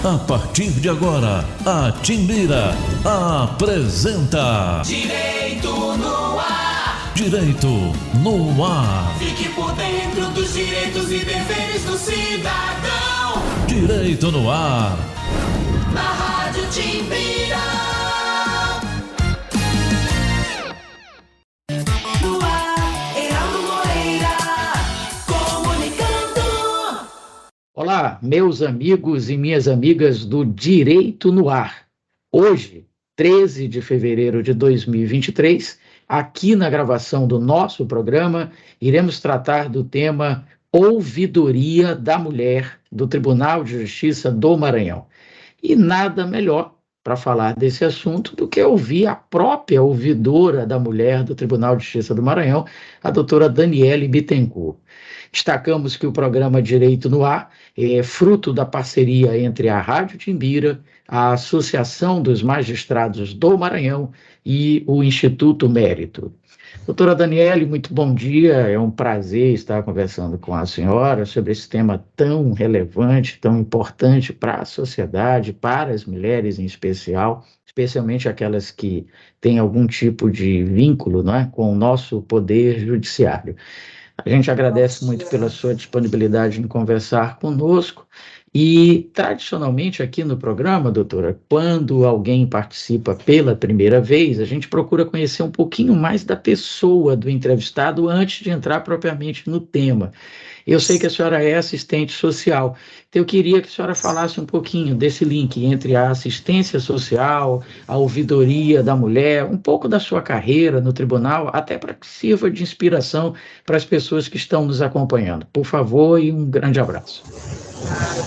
A partir de agora, a Timbira apresenta Direito no Ar. Direito no Ar. Fique por dentro dos direitos e deveres do cidadão. Direito no Ar. Na Rádio Timbira. No ar, Heraldo Moreira, comunicando. Olá, meus amigos e minhas amigas do Direito no Ar. Hoje, 13 de fevereiro de 2023, aqui na gravação do nosso programa, iremos tratar do tema Ouvidoria da Mulher do Tribunal de Justiça do Maranhão. E nada melhor para falar desse assunto do que ouvir a própria ouvidora da mulher do Tribunal de Justiça do Maranhão, a doutora Daniele Bittencourt. Destacamos que o programa Direito no Ar é fruto da parceria entre a Rádio Timbira, a Associação dos Magistrados do Maranhão e o Instituto Mérito. Doutora Daniele, muito bom dia, é um prazer estar conversando com a senhora sobre esse tema tão relevante, tão importante para a sociedade, para as mulheres em especial, especialmente aquelas que têm algum tipo de vínculo, não é, com o nosso poder judiciário. A gente agradece muito pela sua disponibilidade em conversar conosco e, tradicionalmente, aqui no programa, doutora, quando alguém participa pela primeira vez, a gente procura conhecer um pouquinho mais da pessoa do entrevistado antes de entrar propriamente no tema. Eu sei que a senhora é assistente social, então eu queria que a senhora falasse um pouquinho desse link entre a assistência social, a ouvidoria da mulher, um pouco da sua carreira no tribunal, até para que sirva de inspiração para as pessoas que estão nos acompanhando. Por favor, e um grande abraço.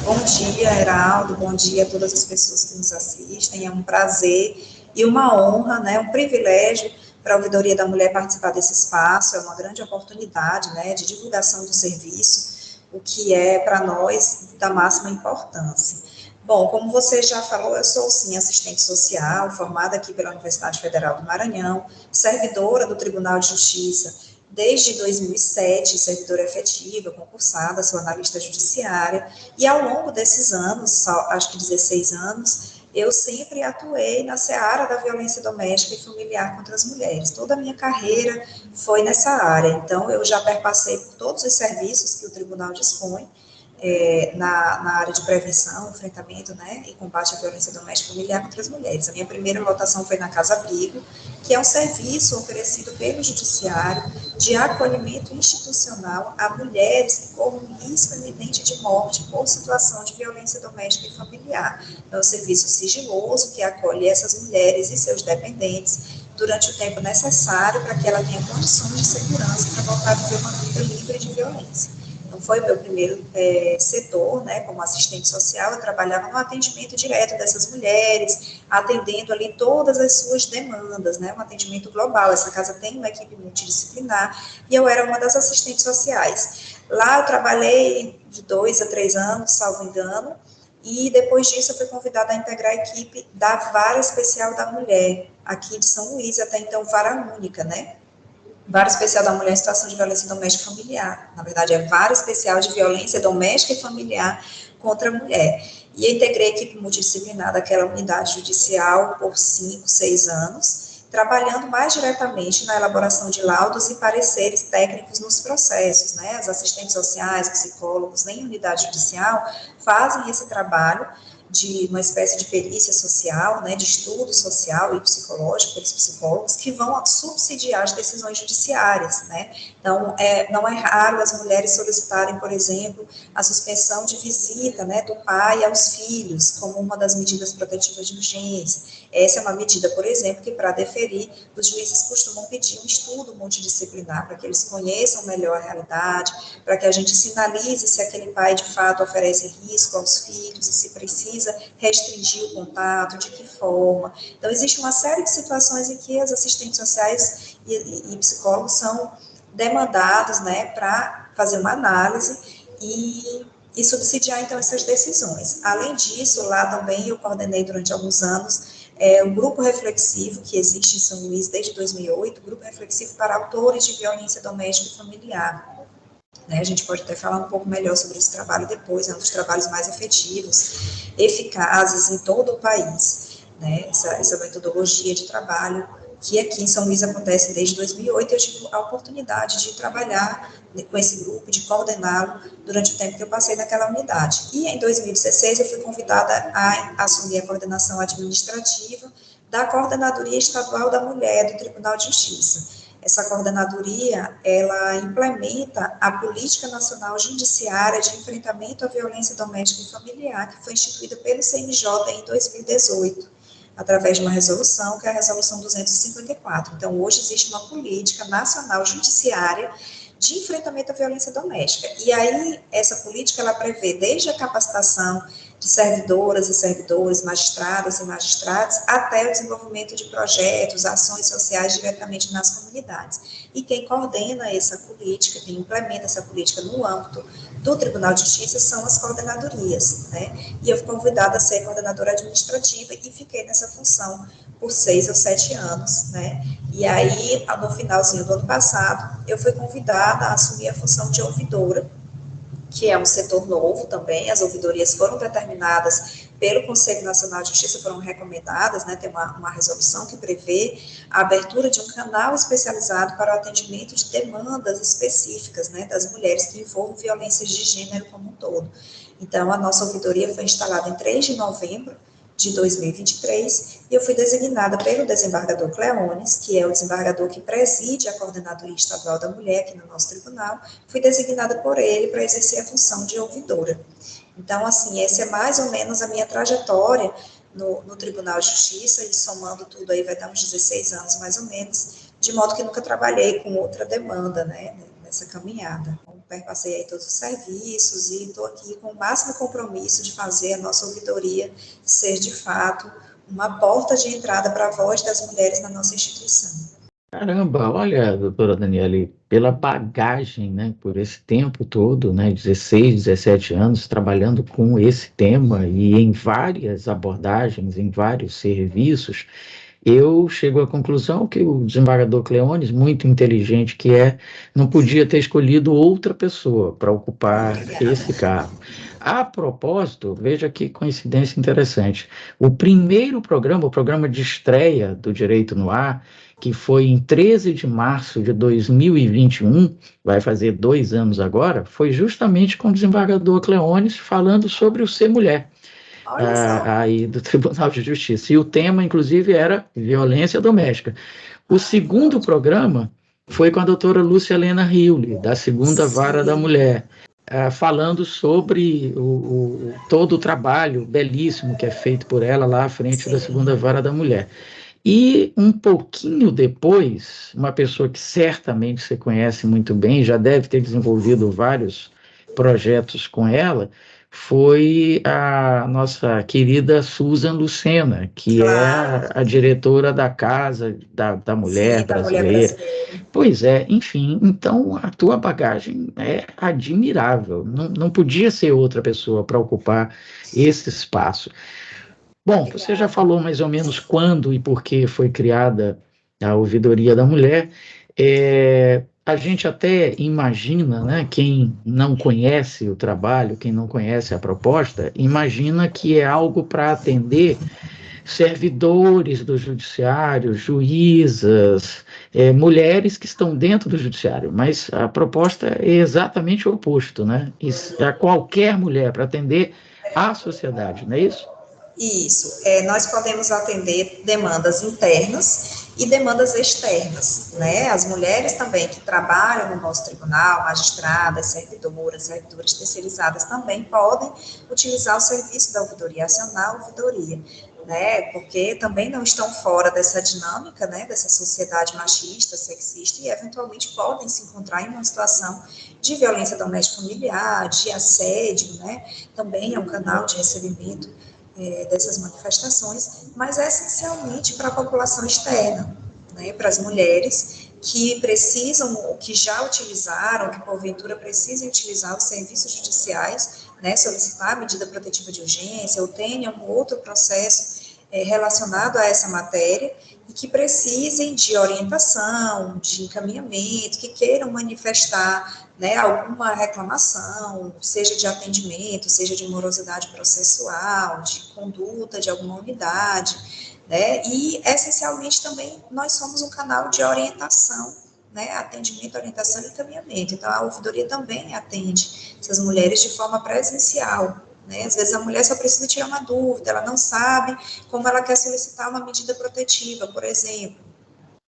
Bom dia, Heraldo, bom dia a todas as pessoas que nos assistem, é um prazer e uma honra, né, um privilégio para a Ouvidoria da Mulher participar desse espaço, é uma grande oportunidade, né, de divulgação do serviço, o que é para nós da máxima importância. Bom, como você já falou, eu sou sim assistente social, formada aqui pela Universidade Federal do Maranhão, servidora do Tribunal de Justiça desde 2007, servidora efetiva, concursada, sou analista judiciária, e ao longo desses anos, acho que 16 anos, eu sempre atuei na seara da violência doméstica e familiar contra as mulheres. Toda a minha carreira foi nessa área, então eu já perpassei por todos os serviços que o tribunal dispõe, na área de prevenção, enfrentamento, né, e combate à violência doméstica e familiar contra as mulheres. A minha primeira lotação foi na Casa Abrigo, que é um serviço oferecido pelo Judiciário de acolhimento institucional a mulheres que correm risco iminente de morte por situação de violência doméstica e familiar. É um serviço sigiloso que acolhe essas mulheres e seus dependentes durante o tempo necessário para que ela tenha condições de segurança para voltar a viver uma vida livre de violência. Então, foi o meu primeiro setor, né, como assistente social, eu trabalhava no atendimento direto dessas mulheres, atendendo ali todas as suas demandas, né, um atendimento global. Essa casa tem uma equipe multidisciplinar e eu era uma das assistentes sociais. Lá eu trabalhei de 2 a 3 anos, salvo engano, e depois disso eu fui convidada a integrar a equipe da Vara Especial da Mulher, aqui de São Luís, até então Vara Única, né? Vara Especial da Mulher em Situação de Violência Doméstica e Familiar. Na verdade, é Vara Especial de Violência Doméstica e Familiar contra a Mulher. E eu integrei a equipe multidisciplinar daquela unidade judicial por 5, 6 anos, trabalhando mais diretamente na elaboração de laudos e pareceres técnicos nos processos, né? As assistentes sociais, psicólogos, nem unidade judicial, fazem esse trabalho de uma espécie de perícia social, né, de estudo social e psicológico pelos psicólogos, que vão subsidiar as decisões judiciárias, né. Então, não é raro as mulheres solicitarem, por exemplo, a suspensão de visita, né, do pai aos filhos, como uma das medidas protetivas de urgência. Essa é uma medida, por exemplo, que para deferir, os juízes costumam pedir um estudo multidisciplinar, para que eles conheçam melhor a realidade, para que a gente sinalize se aquele pai, de fato, oferece risco aos filhos, e se precisa restringir o contato, de que forma. Então, existe uma série de situações em que as assistentes sociais e psicólogos são demandados, né, para fazer uma análise e subsidiar, então, essas decisões. Além disso, lá também eu coordenei durante alguns anos um grupo reflexivo que existe em São Luís desde 2008, grupo reflexivo para autores de violência doméstica e familiar. né? A gente pode até falar um pouco melhor sobre esse trabalho depois, é um dos trabalhos mais efetivos, eficazes em todo o país, né? Essa metodologia de trabalho que aqui em São Luís acontece desde 2008, eu tive a oportunidade de trabalhar com esse grupo, de coordená-lo durante o tempo que eu passei naquela unidade. E em 2016 eu fui convidada a assumir a coordenação administrativa da Coordenadoria Estadual da Mulher do Tribunal de Justiça. Essa coordenadoria, ela implementa a Política Nacional Judiciária de Enfrentamento à Violência Doméstica e Familiar, que foi instituída pelo CNJ em 2018. Através de uma resolução, que é a Resolução 254. Então, hoje existe uma política nacional judiciária de enfrentamento à violência doméstica. E aí, essa política, ela prevê desde a capacitação de servidoras e servidores, magistradas e magistrados, até o desenvolvimento de projetos, ações sociais diretamente nas comunidades. E quem coordena essa política, quem implementa essa política no âmbito do Tribunal de Justiça são as coordenadorias, né? E eu fui convidada a ser coordenadora administrativa e fiquei nessa função por 6 ou 7 anos, né? E aí, no finalzinho do ano passado, eu fui convidada a assumir a função de ouvidora, que é um setor novo também. As ouvidorias foram determinadas pelo Conselho Nacional de Justiça, foram recomendadas, né, tem uma resolução que prevê a abertura de um canal especializado para o atendimento de demandas específicas, né, das mulheres que envolvem violências de gênero como um todo. Então, a nossa ouvidoria foi instalada em 3 de novembro de 2023, e eu fui designada pelo desembargador Cleones, que é o desembargador que preside a Coordenadoria Estadual da Mulher aqui no nosso tribunal, fui designada por ele para exercer a função de ouvidora. Então, assim, essa é mais ou menos a minha trajetória no Tribunal de Justiça, e somando tudo aí vai dar uns 16 anos mais ou menos, de modo que nunca trabalhei com outra demanda, né, nessa caminhada. Então, perpassei aí todos os serviços e estou aqui com o máximo compromisso de fazer a nossa ouvidoria ser, de fato, uma porta de entrada para a voz das mulheres na nossa instituição. Caramba, olha, doutora Daniele, pela bagagem, né, por esse tempo todo, né, 16, 17 anos, trabalhando com esse tema e em várias abordagens, em vários serviços, eu chego à conclusão que o desembargador Cleones, muito inteligente que é, não podia ter escolhido outra pessoa para ocupar esse cargo. A propósito, veja que coincidência interessante, o primeiro programa, o programa de estreia do Direito no Ar, que foi em 13 de março de 2021, vai fazer 2 anos agora, foi justamente com o desembargador Cleones falando sobre o ser mulher. Aí do Tribunal de Justiça. E o tema, inclusive, era violência doméstica. O segundo programa foi com a doutora Lúcia Helena Riuli, da Segunda Vara da Mulher, falando sobre todo o trabalho belíssimo que é feito por ela lá à frente da Segunda Vara da Mulher. E um pouquinho depois, uma pessoa que certamente você conhece muito bem, já deve ter desenvolvido vários projetos com ela, foi a nossa querida Susan Lucena, que é a diretora da Casa da Mulher Brasileira. Pois é, enfim, então a tua bagagem é admirável, não podia ser outra pessoa para ocupar esse espaço. Bom, você já falou mais ou menos quando e por que foi criada a Ouvidoria da Mulher. A gente até imagina, né, quem não conhece o trabalho, quem não conhece a proposta, imagina que é algo para atender servidores do judiciário, juízas, mulheres que estão dentro do judiciário, mas a proposta é exatamente o oposto, né? A qualquer mulher, para atender a sociedade, não é isso? Isso, nós podemos atender demandas internas e demandas externas, né? As mulheres também que trabalham no nosso tribunal, magistradas, servidoras terceirizadas também podem utilizar o serviço da ouvidoria, acionar a ouvidoria, né? Porque também não estão fora dessa dinâmica, né? Dessa sociedade machista, sexista, e eventualmente podem se encontrar em uma situação de violência doméstica familiar, de assédio, né? Também é um canal de recebimento dessas manifestações, mas essencialmente para a população externa, né, para as mulheres que precisam, que já utilizaram, que porventura precisem utilizar os serviços judiciais, né, solicitar a medida protetiva de urgência ou tenham um outro processo relacionado a essa matéria e que precisem de orientação, de encaminhamento, que queiram manifestar, né, alguma reclamação, seja de atendimento, seja de morosidade processual, de conduta de alguma unidade, né, e essencialmente também nós somos um canal de orientação, né, atendimento, orientação e encaminhamento. Então, a ouvidoria também atende essas mulheres de forma presencial, né? Às vezes a mulher só precisa tirar uma dúvida, ela não sabe como ela quer solicitar uma medida protetiva, por exemplo.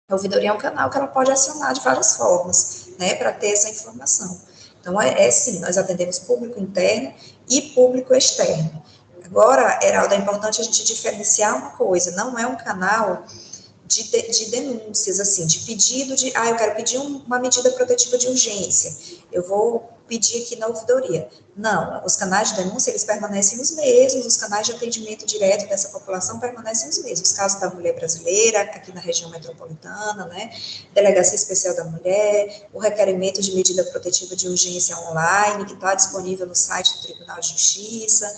A ouvidoria é um canal que ela pode acionar de várias formas, né, para ter essa informação. Então, sim, nós atendemos público interno e público externo. Agora, Heraldo, é importante a gente diferenciar uma coisa, não é um canal de denúncias, assim, de pedido de, eu quero pedir uma medida protetiva de urgência, eu vou pedir aqui na ouvidoria. Não, os canais de denúncia, eles permanecem os mesmos, os canais de atendimento direto dessa população permanecem os mesmos, os casos da mulher brasileira, aqui na região metropolitana, né, Delegacia Especial da Mulher, o requerimento de medida protetiva de urgência online, que está disponível no site do Tribunal de Justiça,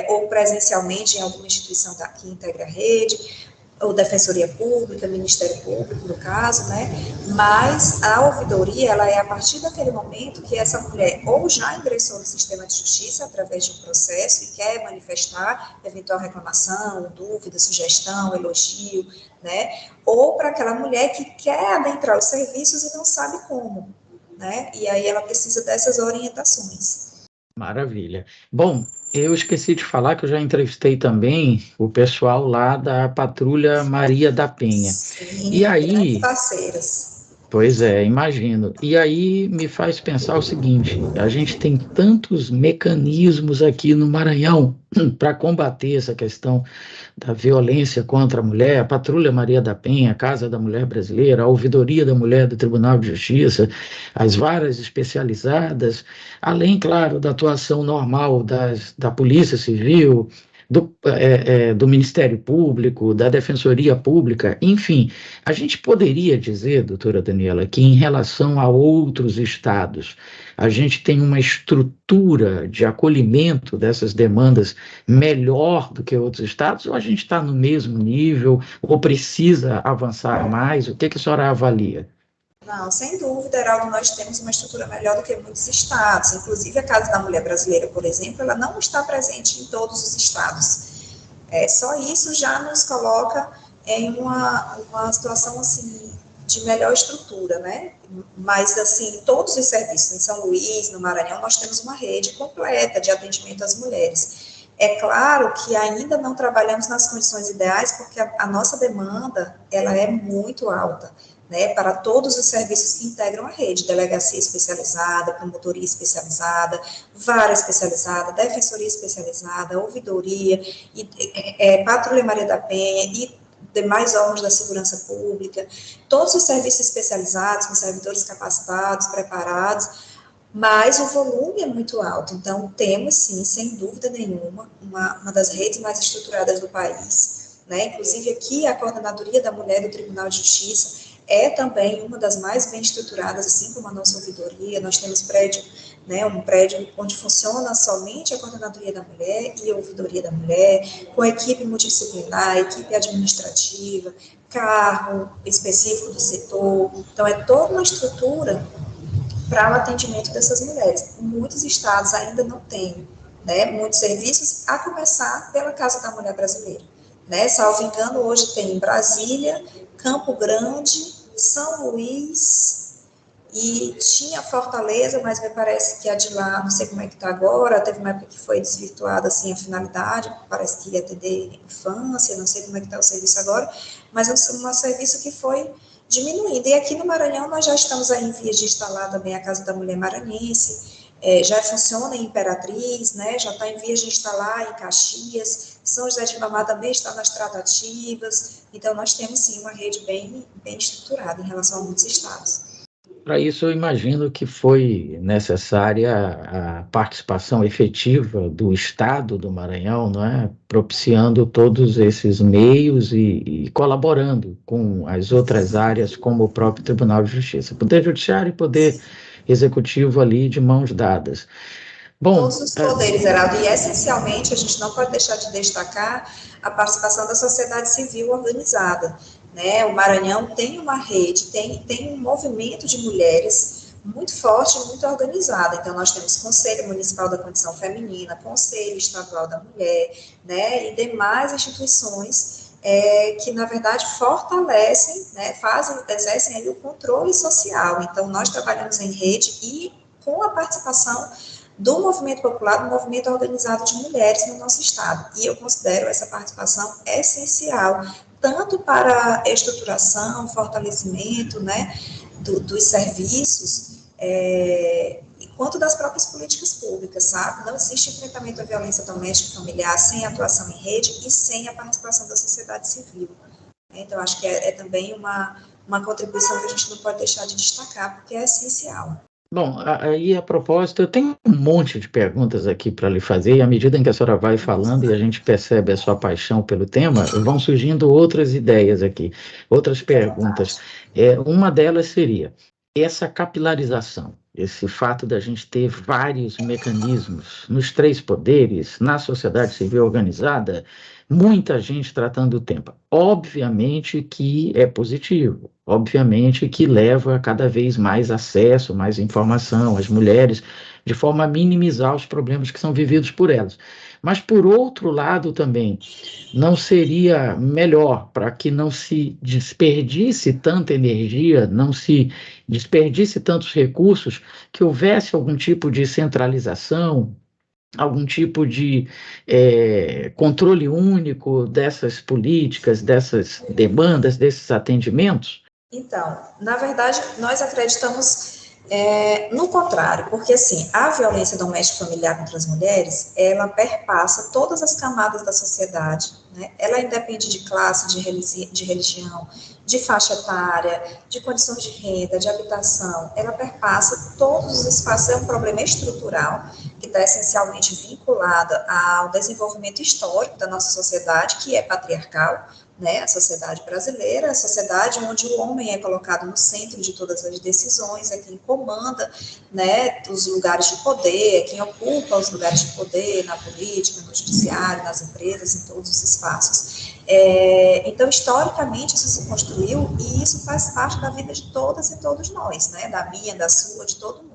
ou presencialmente em alguma instituição que integra a rede, ou Defensoria Pública, Ministério Público, no caso, né, mas a ouvidoria, ela é a partir daquele momento que essa mulher ou já ingressou no sistema de justiça através de um processo e quer manifestar eventual reclamação, dúvida, sugestão, elogio, né, ou para aquela mulher que quer adentrar os serviços e não sabe como, né, e aí ela precisa dessas orientações. Maravilha. Bom, eu esqueci de falar que eu já entrevistei também o pessoal lá da Patrulha Maria da Penha. Sim, e aí, parceiras. Pois é, imagino. E aí me faz pensar o seguinte: a gente tem tantos mecanismos aqui no Maranhão para combater essa questão da violência contra a mulher, a Patrulha Maria da Penha, a Casa da Mulher Brasileira, a Ouvidoria da Mulher do Tribunal de Justiça, as varas especializadas, além, claro, da atuação normal da Polícia Civil, do Ministério Público, da Defensoria Pública, enfim, a gente poderia dizer, doutora Daniela, que em relação a outros estados, a gente tem uma estrutura de acolhimento dessas demandas melhor do que outros estados, ou a gente está no mesmo nível, ou precisa avançar mais? O que a senhora avalia? Não, sem dúvida, Heraldo, nós temos uma estrutura melhor do que muitos estados. Inclusive, a Casa da Mulher Brasileira, por exemplo, ela não está presente em todos os estados. Só isso já nos coloca em uma situação, assim, de melhor estrutura, né? Mas, assim, todos os serviços, em São Luís, no Maranhão, nós temos uma rede completa de atendimento às mulheres. É claro que ainda não trabalhamos nas condições ideais, porque a nossa demanda, ela é muito alta, né, para todos os serviços que integram a rede, delegacia especializada, promotoria especializada, vara especializada, defensoria especializada, ouvidoria, Patrulha Maria da Penha e demais órgãos da segurança pública, todos os serviços especializados, com servidores capacitados, preparados, mas o volume é muito alto, então temos sim, sem dúvida nenhuma, uma das redes mais estruturadas do país, né, inclusive aqui a Coordenadoria da Mulher do Tribunal de Justiça é também uma das mais bem estruturadas, assim como a nossa ouvidoria. Nós temos prédio, né, um prédio onde funciona somente a Coordenadoria da Mulher e a Ouvidoria da Mulher, com equipe multidisciplinar, equipe administrativa, carro específico do setor. Então, é toda uma estrutura para o atendimento dessas mulheres. Muitos estados ainda não têm, né, muitos serviços, a começar pela Casa da Mulher Brasileira. Né, salvo engano, hoje tem em Brasília, Campo Grande, São Luís e tinha Fortaleza, mas me parece que a de lá, não sei como é que está agora, teve uma época que foi desvirtuada assim a finalidade, parece que ia atender infância, não sei como é que está o serviço agora, mas é um serviço que foi diminuindo. E aqui no Maranhão nós já estamos aí em vias de instalar também a Casa da Mulher Maranhense, já funciona em Imperatriz, né, já está em vias de instalar em Caxias, São José de Ribamar também está nas tratativas, então nós temos sim uma rede bem estruturada em relação a muitos estados. Para isso, eu imagino que foi necessária a participação efetiva do Estado do Maranhão, não é? Propiciando todos esses meios e colaborando com as outras áreas, como o próprio Tribunal de Justiça. Poder Judiciário e Poder Executivo ali de mãos dadas. Bom, todos os poderes, Heraldo, e essencialmente a gente não pode deixar de destacar a participação da sociedade civil organizada, né? O Maranhão tem uma rede, tem um movimento de mulheres muito forte e muito organizado. Então, nós temos Conselho Municipal da Condição Feminina, Conselho Estadual da Mulher, né, e demais instituições que, na verdade, fortalecem, né, exercem aí o controle social. Então, nós trabalhamos em rede e com a participação do movimento popular, do movimento organizado de mulheres no nosso estado. E eu considero essa participação essencial, tanto para a estruturação, fortalecimento, né, dos serviços, quanto das próprias políticas públicas, sabe? Não existe enfrentamento à violência doméstica e familiar sem atuação em rede e sem a participação da sociedade civil. Então, acho que é também uma contribuição que a gente não pode deixar de destacar, porque é essencial. Bom, aí a propósito, eu tenho um monte de perguntas aqui para lhe fazer, e à medida em que a senhora vai falando e a gente percebe a sua paixão pelo tema, vão surgindo outras ideias aqui, outras perguntas. Uma delas seria essa capilarização, esse fato da gente ter vários mecanismos nos 3 poderes, na sociedade civil organizada, muita gente tratando o tema. Obviamente que é positivo, obviamente que leva a cada vez mais acesso, mais informação às mulheres, de forma a minimizar os problemas que são vividos por elas. Mas, por outro lado, também, não seria melhor para que não se desperdice tanta energia, não se desperdice tantos recursos, que houvesse algum tipo de centralização, algum tipo de controle único dessas políticas, dessas demandas, desses atendimentos? Então, na verdade, nós acreditamos no contrário, porque assim, a violência doméstica familiar contra as mulheres, ela perpassa todas as camadas da sociedade, né? Ela independe de classe, de religião, de faixa etária, de condições de renda, de habitação, ela perpassa todos os espaços, é um problema estrutural, que está essencialmente vinculado ao desenvolvimento histórico da nossa sociedade, que é patriarcal, né, a sociedade brasileira, a sociedade onde o homem é colocado no centro de todas as decisões, é quem comanda, né, os lugares de poder, é quem ocupa os lugares de poder na política, no judiciário, nas empresas, em todos os espaços. Então, historicamente, isso se construiu e isso faz parte da vida de todas e todos nós, né, da minha, da sua, de todo mundo.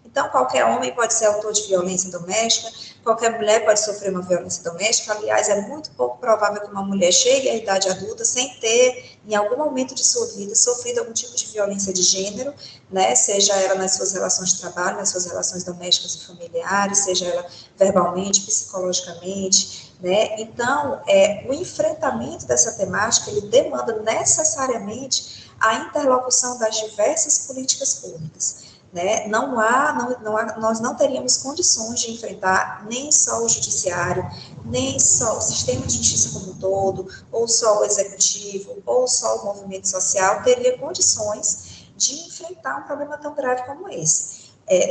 Então, qualquer homem pode ser autor de violência doméstica, qualquer mulher pode sofrer uma violência doméstica. Aliás, é muito pouco provável que uma mulher chegue à idade adulta sem ter, em algum momento de sua vida, sofrido algum tipo de violência de gênero, né? Seja ela nas suas relações de trabalho, nas suas relações domésticas e familiares, seja ela verbalmente, psicologicamente, né? Então, o enfrentamento dessa temática, ele demanda necessariamente a interlocução das diversas políticas públicas. Né? Nós não teríamos condições de enfrentar nem só o judiciário, nem só o sistema de justiça como um todo, ou só o executivo, ou só o movimento social, teria condições de enfrentar um problema tão grave como esse.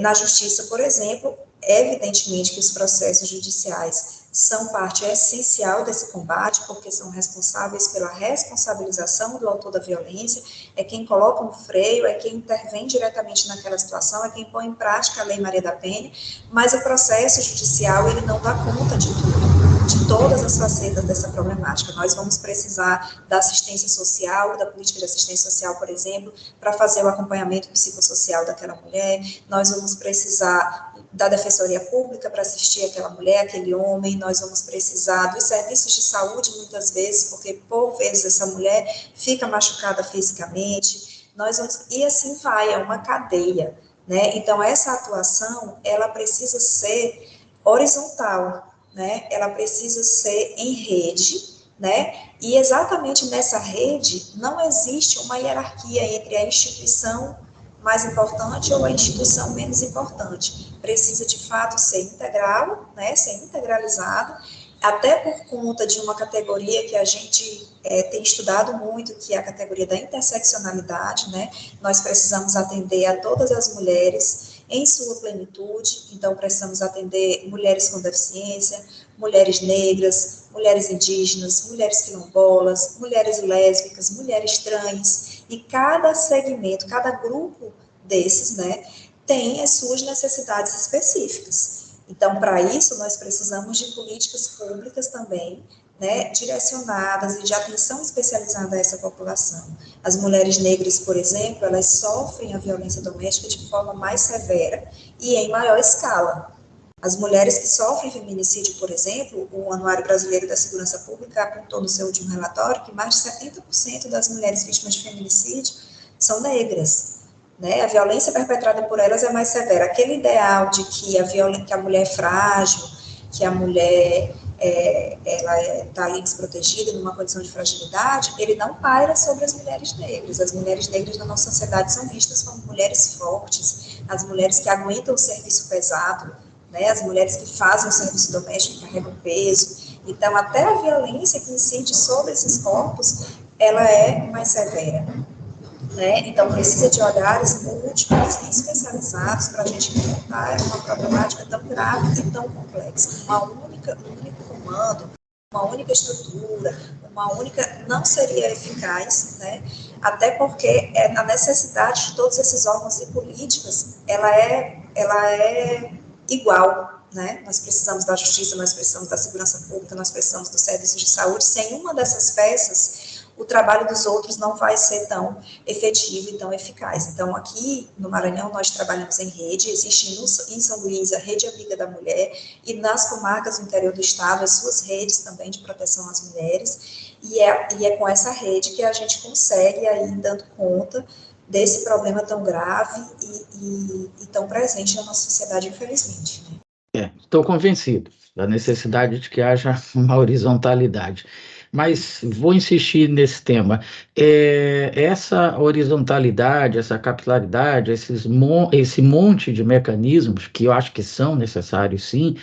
Na justiça, por exemplo, evidentemente que os processos judiciais são parte essencial desse combate, porque são responsáveis pela responsabilização do autor da violência, é quem coloca um freio, é quem intervém diretamente naquela situação, é quem põe em prática a Lei Maria da Penha, mas o processo judicial, ele não dá conta de tudo, de todas as facetas dessa problemática. Nós vamos precisar da assistência social, da política de assistência social, por exemplo, para fazer o acompanhamento psicossocial daquela mulher, nós vamos precisar da defensoria pública para assistir aquela mulher, aquele homem, nós vamos precisar dos serviços de saúde muitas vezes, porque por vezes essa mulher fica machucada fisicamente, e assim vai, é uma cadeia, né? Então essa atuação, ela precisa ser horizontal, né? Ela precisa ser em rede, né? E exatamente nessa rede não existe uma hierarquia entre a instituição mais importante ou a instituição menos importante. Precisa, de fato, ser integral, né, ser integralizado, até por conta de uma categoria que a gente tem estudado muito, que é a categoria da interseccionalidade, né? Nós precisamos atender a todas as mulheres em sua plenitude, então precisamos atender mulheres com deficiência, mulheres negras, mulheres indígenas, mulheres quilombolas, mulheres lésbicas, mulheres trans, e cada segmento, cada grupo desses, né, tem as suas necessidades específicas. Então, para isso, nós precisamos de políticas públicas também, né, direcionadas e de atenção especializada a essa população. As mulheres negras, por exemplo, elas sofrem a violência doméstica de forma mais severa e em maior escala. As mulheres que sofrem feminicídio, por exemplo, o Anuário Brasileiro da Segurança Pública apontou no seu último relatório que mais de 70% das mulheres vítimas de feminicídio são negras, né? A violência perpetrada por elas é mais severa. Aquele ideal de que que a mulher é frágil, que a mulher ela está ali desprotegida, numa condição de fragilidade, ele não paira sobre as mulheres negras. As mulheres negras na nossa sociedade são vistas como mulheres fortes, as mulheres que aguentam o serviço pesado, né, as mulheres que fazem o serviço doméstico, carregam peso. Então, até a violência que incide sobre esses corpos, ela é mais severa. Né? Então, precisa de olhares múltiplos e especializados para a gente enfrentar uma problemática tão grave e tão complexa. Um único comando, uma única estrutura, não seria eficaz, né? Até porque a necessidade de todos esses órgãos e políticas, ela é igual, né? Nós precisamos da justiça, nós precisamos da segurança pública, nós precisamos do serviço de saúde. Sem uma dessas peças, o trabalho dos outros não vai ser tão efetivo e tão eficaz. Então, aqui no Maranhão, nós trabalhamos em rede, existe em São Luís a Rede Amiga da Mulher, e nas comarcas do interior do estado, as suas redes também de proteção às mulheres, e é com essa rede que a gente consegue aí dando conta desse problema tão grave e tão presente na nossa sociedade, infelizmente. Né? Estou convencido da necessidade de que haja uma horizontalidade. Mas vou insistir nesse tema. Essa horizontalidade, essa capilaridade, esse monte de mecanismos, que eu acho que são necessários, sim,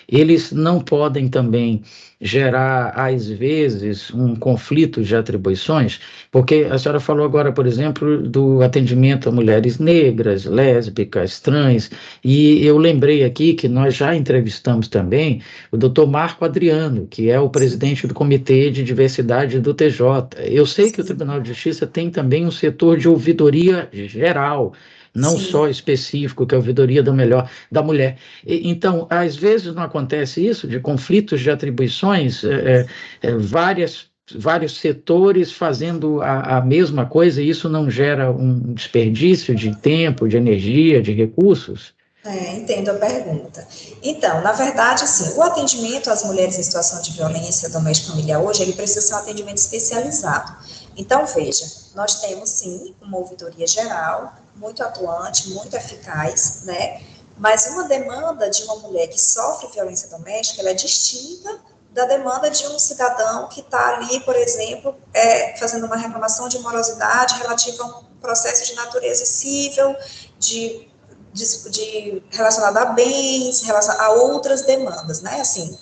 eles não podem também gerar, às vezes, um conflito de atribuições, porque a senhora falou agora, por exemplo, do atendimento a mulheres negras, lésbicas, trans, e eu lembrei aqui que nós já entrevistamos também o Dr. Marco Adriano, que é o presidente do Comitê de Diversidade do TJ. Eu sei que o Tribunal de Justiça tem também um setor de ouvidoria geral, não Sim. só específico, que é a ouvidoria da mulher. Então, às vezes não acontece isso, de conflitos de atribuições, vários setores fazendo a mesma coisa, e isso não gera um desperdício de tempo, de energia, de recursos? Entendo a pergunta. Então, na verdade, assim, o atendimento às mulheres em situação de violência doméstica familiar hoje, ele precisa ser um atendimento especializado. Então, veja, nós temos, sim, uma ouvidoria geral, muito atuante, muito eficaz, né? Mas uma demanda de uma mulher que sofre violência doméstica, ela é distinta da demanda de um cidadão que está ali, por exemplo, fazendo uma reclamação de morosidade relativa a um processo de natureza civil, relacionado a bens, relacionado a outras demandas, né? Assim,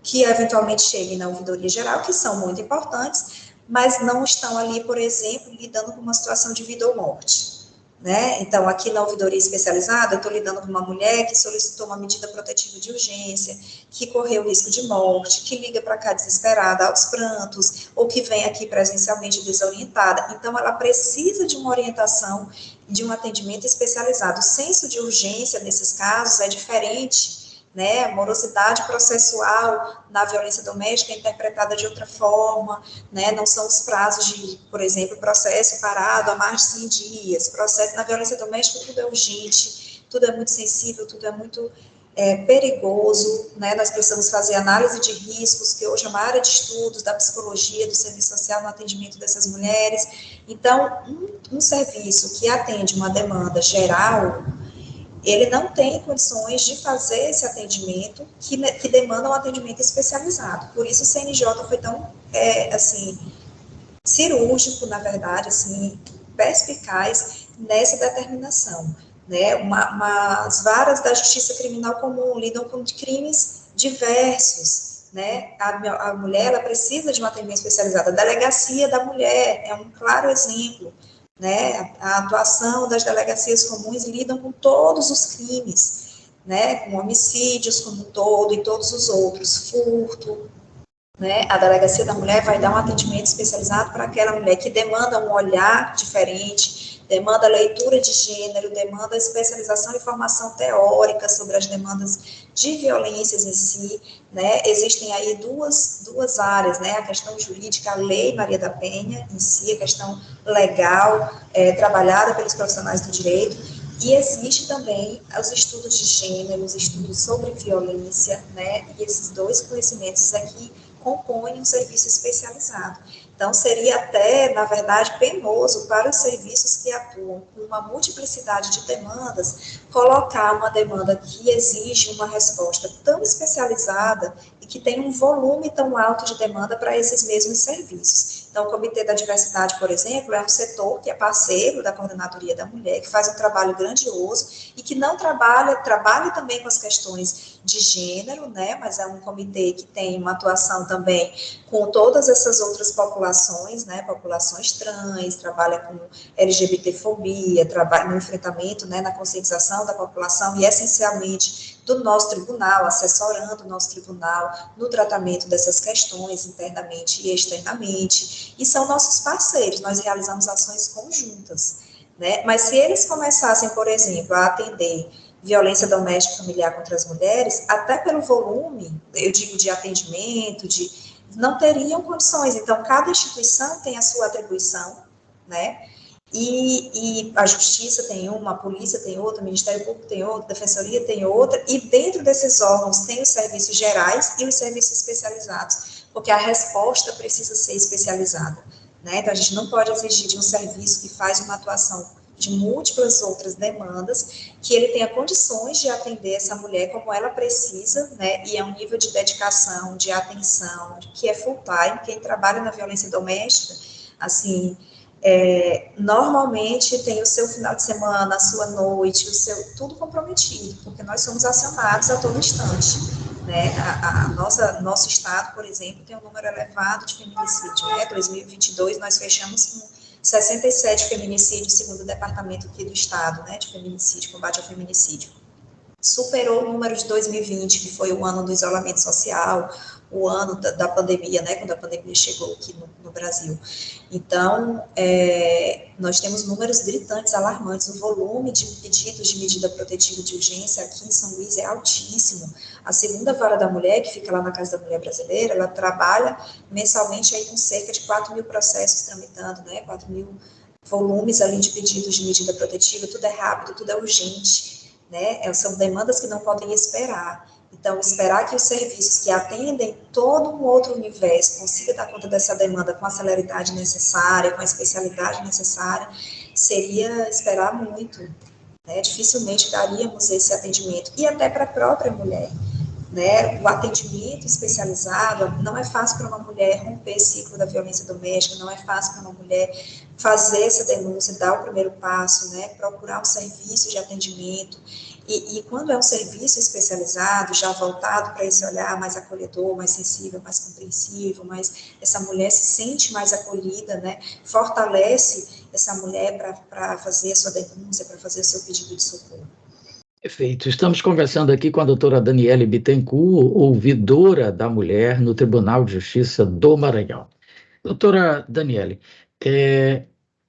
que eventualmente cheguem na ouvidoria geral, que são muito importantes, mas não estão ali, por exemplo, lidando com uma situação de vida ou morte. Né? Então, aqui na ouvidoria especializada, eu estou lidando com uma mulher que solicitou uma medida protetiva de urgência, que correu risco de morte, que liga para cá desesperada, aos prantos, ou que vem aqui presencialmente desorientada. Então, ela precisa de uma orientação, de um atendimento especializado. O senso de urgência, nesses casos, é diferente, né? A morosidade processual na violência doméstica é interpretada de outra forma, né? Não são os prazos de, por exemplo, processo parado há mais de 100 dias, processo na violência doméstica tudo é urgente, tudo é muito sensível, tudo é muito perigoso, né? Nós precisamos fazer análise de riscos, que hoje é uma área de estudos da psicologia, do serviço social no atendimento dessas mulheres. Então, um serviço que atende uma demanda geral, ele não tem condições de fazer esse atendimento que demanda um atendimento especializado. Por isso o CNJ foi tão, cirúrgico, na verdade, assim, perspicaz nessa determinação. Né? As varas da justiça criminal comum lidam com crimes diversos. Né? A mulher ela precisa de um atendimento especializado. A delegacia da mulher é um claro exemplo. Né, a atuação das delegacias comuns lidam com todos os crimes, né, com homicídios como um todo e todos os outros, furto, né, a delegacia da mulher vai dar um atendimento especializado para aquela mulher que demanda um olhar diferente, demanda leitura de gênero, demanda especialização e formação teórica sobre as demandas de violências em si, né? Existem aí duas áreas, né? A questão jurídica, a Lei Maria da Penha em si, a questão legal, trabalhada pelos profissionais do direito, e existe também os estudos de gênero, os estudos sobre violência, né? E esses dois conhecimentos aqui compõem um serviço especializado. Então, seria até, na verdade, penoso para os serviços que atuam com uma multiplicidade de demandas, colocar uma demanda que exige uma resposta tão especializada e que tem um volume tão alto de demanda para esses mesmos serviços. Então, o Comitê da Diversidade, por exemplo, é um setor que é parceiro da Coordenadoria da Mulher, que faz um trabalho grandioso e que não trabalha também com as questões de gênero, né, mas é um comitê que tem uma atuação também com todas essas outras populações, né, populações trans, trabalha com LGBTfobia, trabalha no enfrentamento, né, na conscientização da população e essencialmente do nosso tribunal, assessorando o nosso tribunal no tratamento dessas questões internamente e externamente, e são nossos parceiros, nós realizamos ações conjuntas, né, mas se eles começassem, por exemplo, a atender violência doméstica familiar contra as mulheres, até pelo volume, eu digo de atendimento, não teriam condições. Então, cada instituição tem a sua atribuição, né? E a Justiça tem uma, a Polícia tem outra, o Ministério Público tem outra, a Defensoria tem outra, e dentro desses órgãos tem os serviços gerais e os serviços especializados, porque a resposta precisa ser especializada, né? Então, a gente não pode exigir de um serviço que faz uma atuação de múltiplas outras demandas, que ele tenha condições de atender essa mulher como ela precisa, né, e é um nível de dedicação, de atenção, que é full time. Quem trabalha na violência doméstica, assim, normalmente tem o seu final de semana, a sua noite, tudo comprometido, porque nós somos acionados a todo instante, né, nosso estado, por exemplo, tem um número elevado de feminicídio, né, 2022 nós fechamos com 67 feminicídios, segundo o departamento aqui do estado, né, de feminicídio, combate ao feminicídio. Superou o número de 2020, que foi o ano do isolamento social, o ano da pandemia, né, quando a pandemia chegou aqui no Brasil. Então, nós temos números gritantes, alarmantes, o volume de pedidos de medida protetiva de urgência aqui em São Luís é altíssimo. A segunda vara da mulher, que fica lá na Casa da Mulher Brasileira, ela trabalha mensalmente aí com cerca de 4 mil processos tramitando, né, 4 mil volumes ali de pedidos de medida protetiva, tudo é rápido, tudo é urgente, né, são demandas que não podem esperar. Então, esperar que os serviços que atendem todo um outro universo consigam dar conta dessa demanda com a celeridade necessária, com a especialidade necessária, seria esperar muito, né? Dificilmente daríamos esse atendimento, e até para a própria mulher, né? O atendimento especializado não é fácil para uma mulher romper esse ciclo da violência doméstica, não é fácil para uma mulher fazer essa denúncia, dar o primeiro passo, né? Procurar um serviço de atendimento. E quando é um serviço especializado, já voltado para esse olhar mais acolhedor, mais sensível, mais compreensivo, mas essa mulher se sente mais acolhida, né? Fortalece essa mulher para fazer a sua denúncia, para fazer o seu pedido de socorro. Perfeito. Estamos conversando aqui com a doutora Daniele Bittencourt, ouvidora da mulher no Tribunal de Justiça do Maranhão. Doutora Daniele,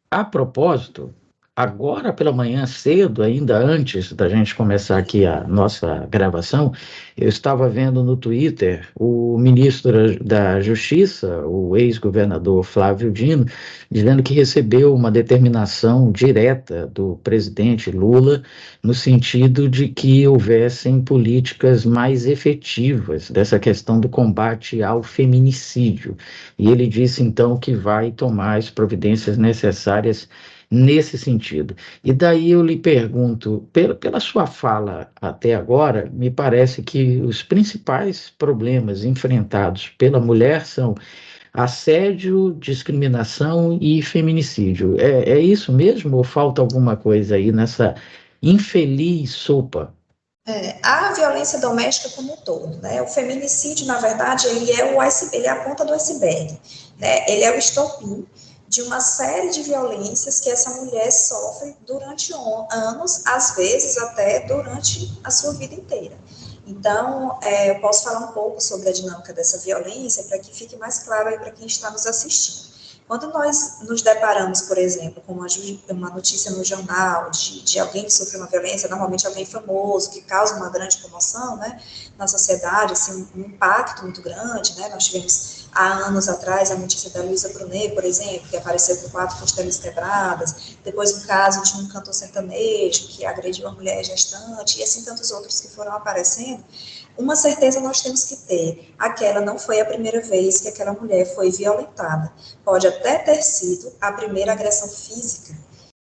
a propósito, agora pela manhã cedo, ainda antes da gente começar aqui a nossa gravação, eu estava vendo no Twitter o ministro da Justiça, o ex-governador Flávio Dino, dizendo que recebeu uma determinação direta do presidente Lula no sentido de que houvessem políticas mais efetivas dessa questão do combate ao feminicídio. E ele disse, então, que vai tomar as providências necessárias nesse sentido. E daí eu lhe pergunto, pela sua fala até agora, me parece que os principais problemas enfrentados pela mulher são assédio, discriminação e feminicídio. É isso mesmo ou falta alguma coisa aí nessa infeliz sopa? A violência doméstica como um todo, né? O feminicídio, na verdade, ele é a ponta do iceberg, né? Ele é o estopim de uma série de violências que essa mulher sofre durante anos, às vezes até durante a sua vida inteira. Então, eu posso falar um pouco sobre a dinâmica dessa violência para que fique mais claro aí para quem está nos assistindo. Quando nós nos deparamos, por exemplo, com uma notícia no jornal de alguém que sofreu uma violência, normalmente alguém famoso, que causa uma grande comoção, né, na sociedade, assim, um impacto muito grande, né, nós tivemos há anos atrás a notícia da Luísa Brunet, por exemplo, que apareceu com 4 costelas quebradas, depois um caso de um cantor sertanejo que agrediu uma mulher gestante, e assim tantos outros que foram aparecendo. Uma certeza nós temos que ter, aquela não foi a primeira vez que aquela mulher foi violentada. Pode até ter sido a primeira agressão física,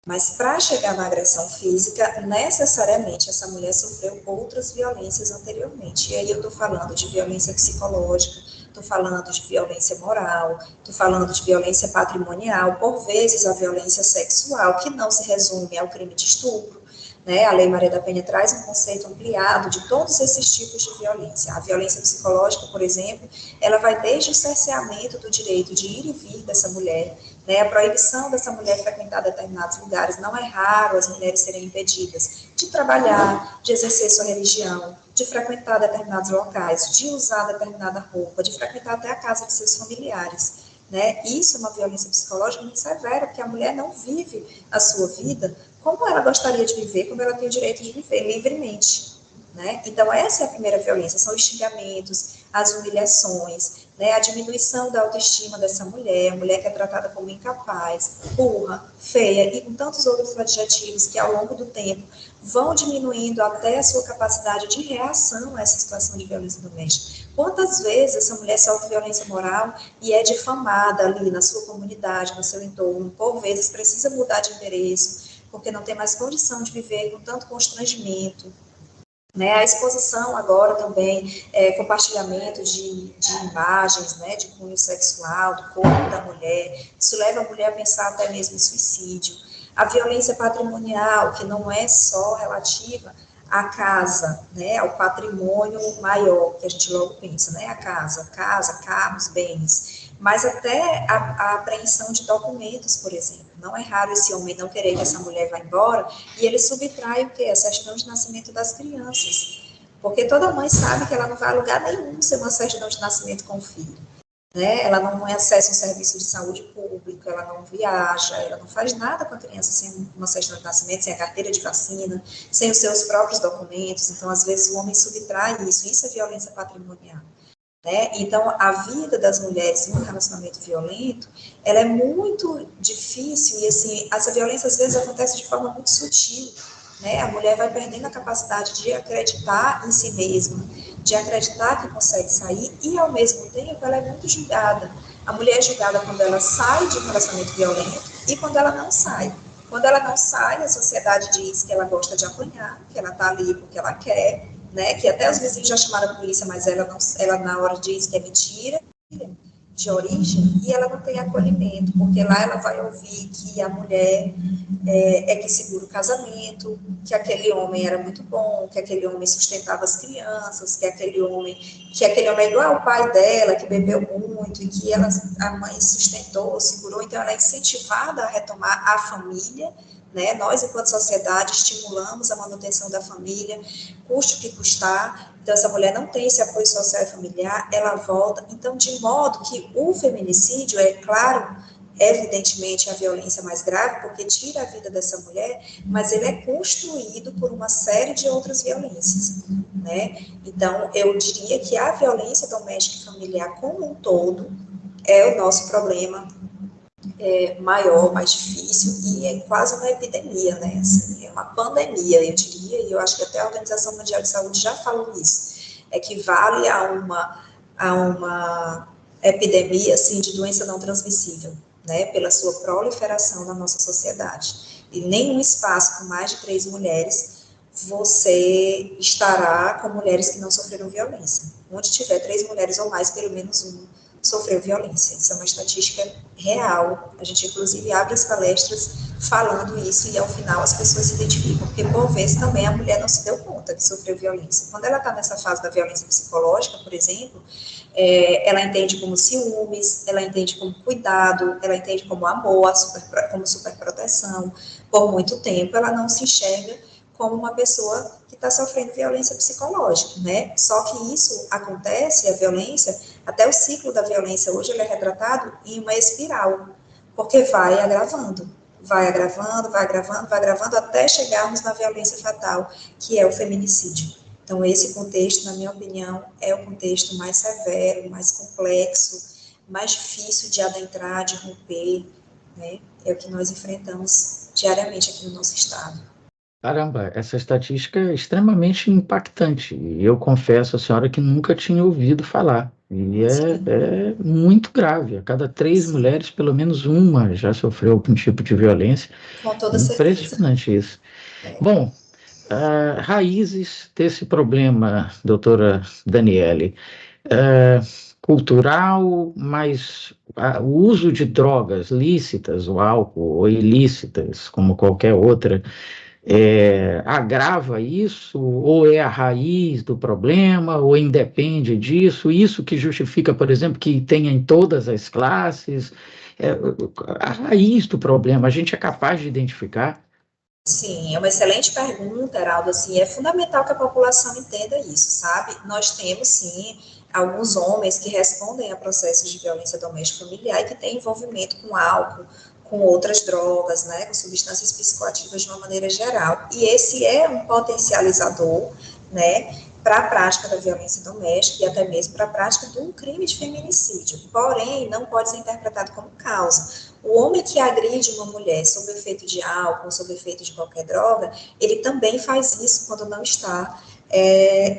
mas para chegar na agressão física, necessariamente essa mulher sofreu outras violências anteriormente. E aí eu estou falando de violência psicológica, estou falando de violência moral, estou falando de violência patrimonial, por vezes a violência sexual, que não se resume ao crime de estupro, né? A Lei Maria da Penha traz um conceito ampliado de todos esses tipos de violência. A violência psicológica, por exemplo, ela vai desde o cerceamento do direito de ir e vir dessa mulher, né? A proibição dessa mulher frequentar determinados lugares. Não é raro as mulheres serem impedidas de trabalhar, de exercer sua religião, de frequentar determinados locais, de usar determinada roupa, de frequentar até a casa de seus familiares. Né? Isso é uma violência psicológica muito severa, porque a mulher não vive a sua vida como ela gostaria de viver, como ela tem o direito de viver livremente. Né? Então, essa é a primeira violência, são os xingamentos, as humilhações, né? A diminuição da autoestima dessa mulher, a mulher que é tratada como incapaz, burra, feia, e com tantos outros adjetivos que, ao longo do tempo, vão diminuindo até a sua capacidade de reação a essa situação de violência doméstica. Quantas vezes essa mulher sofre violência moral e é difamada ali na sua comunidade, no seu entorno, por vezes precisa mudar de endereço, porque não tem mais condição de viver com tanto constrangimento. Né, a exposição agora também, compartilhamento de imagens, né, de cunho sexual, do corpo da mulher, isso leva a mulher a pensar até mesmo em suicídio. A violência patrimonial, que não é só relativa à casa, né, ao patrimônio maior, que a gente logo pensa, né, a casa, carros, bens, mas até a apreensão de documentos, por exemplo. Não é raro esse homem não querer que essa mulher vá embora e ele subtrai o quê? A certidão de nascimento das crianças. Porque toda mãe sabe que ela não vai a lugar nenhum sem uma certidão de nascimento com o filho. Né? Ela não acessa um serviço de saúde público, ela não viaja, ela não faz nada com a criança sem uma certidão de nascimento, sem a carteira de vacina, sem os seus próprios documentos. Então, às vezes, o homem subtrai isso. Isso é violência patrimonial. Né? Então, a vida das mulheres no relacionamento violento, ela é muito difícil e, assim, essa violência, às vezes, acontece de forma muito sutil, né? A mulher vai perdendo a capacidade de acreditar em si mesma, de acreditar que consegue sair e, ao mesmo tempo, ela é muito julgada. A mulher é julgada quando ela sai de um relacionamento violento e quando ela não sai. Quando ela não sai, a sociedade diz que ela gosta de apanhar, que ela está ali porque ela quer, né, que até os vizinhos já chamaram a polícia, mas ela na hora diz que é mentira, de origem, e ela não tem acolhimento, porque lá ela vai ouvir que a mulher é que segura o casamento, que aquele homem era muito bom, que aquele homem sustentava as crianças, que aquele homem é igual ao pai dela, que bebeu muito, e que a mãe sustentou, segurou, então ela é incentivada a retomar a família, né? Nós, enquanto sociedade, estimulamos a manutenção da família, custe o que custar. Então, essa mulher não tem esse apoio social e familiar, ela volta. Então, de modo que o feminicídio é, claro, evidentemente, a violência mais grave, porque tira a vida dessa mulher, mas ele é construído por uma série de outras violências, né? Então, eu diria que a violência doméstica e familiar como um todo é o nosso problema maior, mais difícil, e é quase uma epidemia, né? Assim, é uma pandemia, eu diria, e eu acho que até a Organização Mundial de Saúde já falou isso, equivale a uma epidemia, assim, de doença não transmissível, né? Pela sua proliferação na nossa sociedade. E nenhum espaço com mais de 3 mulheres, você estará com mulheres que não sofreram violência. Onde tiver 3 mulheres ou mais, pelo menos uma sofreu violência. Isso é uma estatística real. A gente, inclusive, abre as palestras falando isso e, ao final, as pessoas se identificam, porque, por vezes, também a mulher não se deu conta que sofreu violência. Quando ela está nessa fase da violência psicológica, por exemplo, ela entende como ciúmes, ela entende como cuidado, ela entende como amor, como superproteção. Por muito tempo, ela não se enxerga como uma pessoa que está sofrendo violência psicológica, né? Só que isso acontece, a violência, até o ciclo da violência hoje ele é retratado em uma espiral. porque vai agravando, vai agravando, vai agravando, vai agravando, até chegarmos na violência fatal, que é o feminicídio. Então, esse contexto, na minha opinião, é o contexto mais severo, mais complexo, mais difícil de adentrar, de romper, né? É o que nós enfrentamos diariamente aqui no nosso estado. Caramba, essa estatística é extremamente impactante. E eu confesso à senhora que nunca tinha ouvido falar. E é muito grave. A cada 3 mulheres, pelo menos uma já sofreu algum tipo de violência. Com toda certeza. Impressionante isso. Bom, raízes desse problema, doutora Daniele, cultural, mas o uso de drogas lícitas, o álcool, ou ilícitas, como qualquer outra, agrava isso, ou é a raiz do problema, ou independe disso, isso que justifica, por exemplo, que tenha em todas as classes, a raiz do problema, a gente é capaz de identificar? Sim, é uma excelente pergunta, Heraldo. Assim, é fundamental que a população entenda isso, sabe? Nós temos, sim, alguns homens que respondem a processos de violência doméstica familiar e que têm envolvimento com álcool, com outras drogas, né, com substâncias psicoativas de uma maneira geral. E esse é um potencializador, né, para a prática da violência doméstica e até mesmo para a prática do crime de feminicídio. Porém, não pode ser interpretado como causa. O homem que agride uma mulher sob efeito de álcool, sob efeito de qualquer droga, ele também faz isso quando não está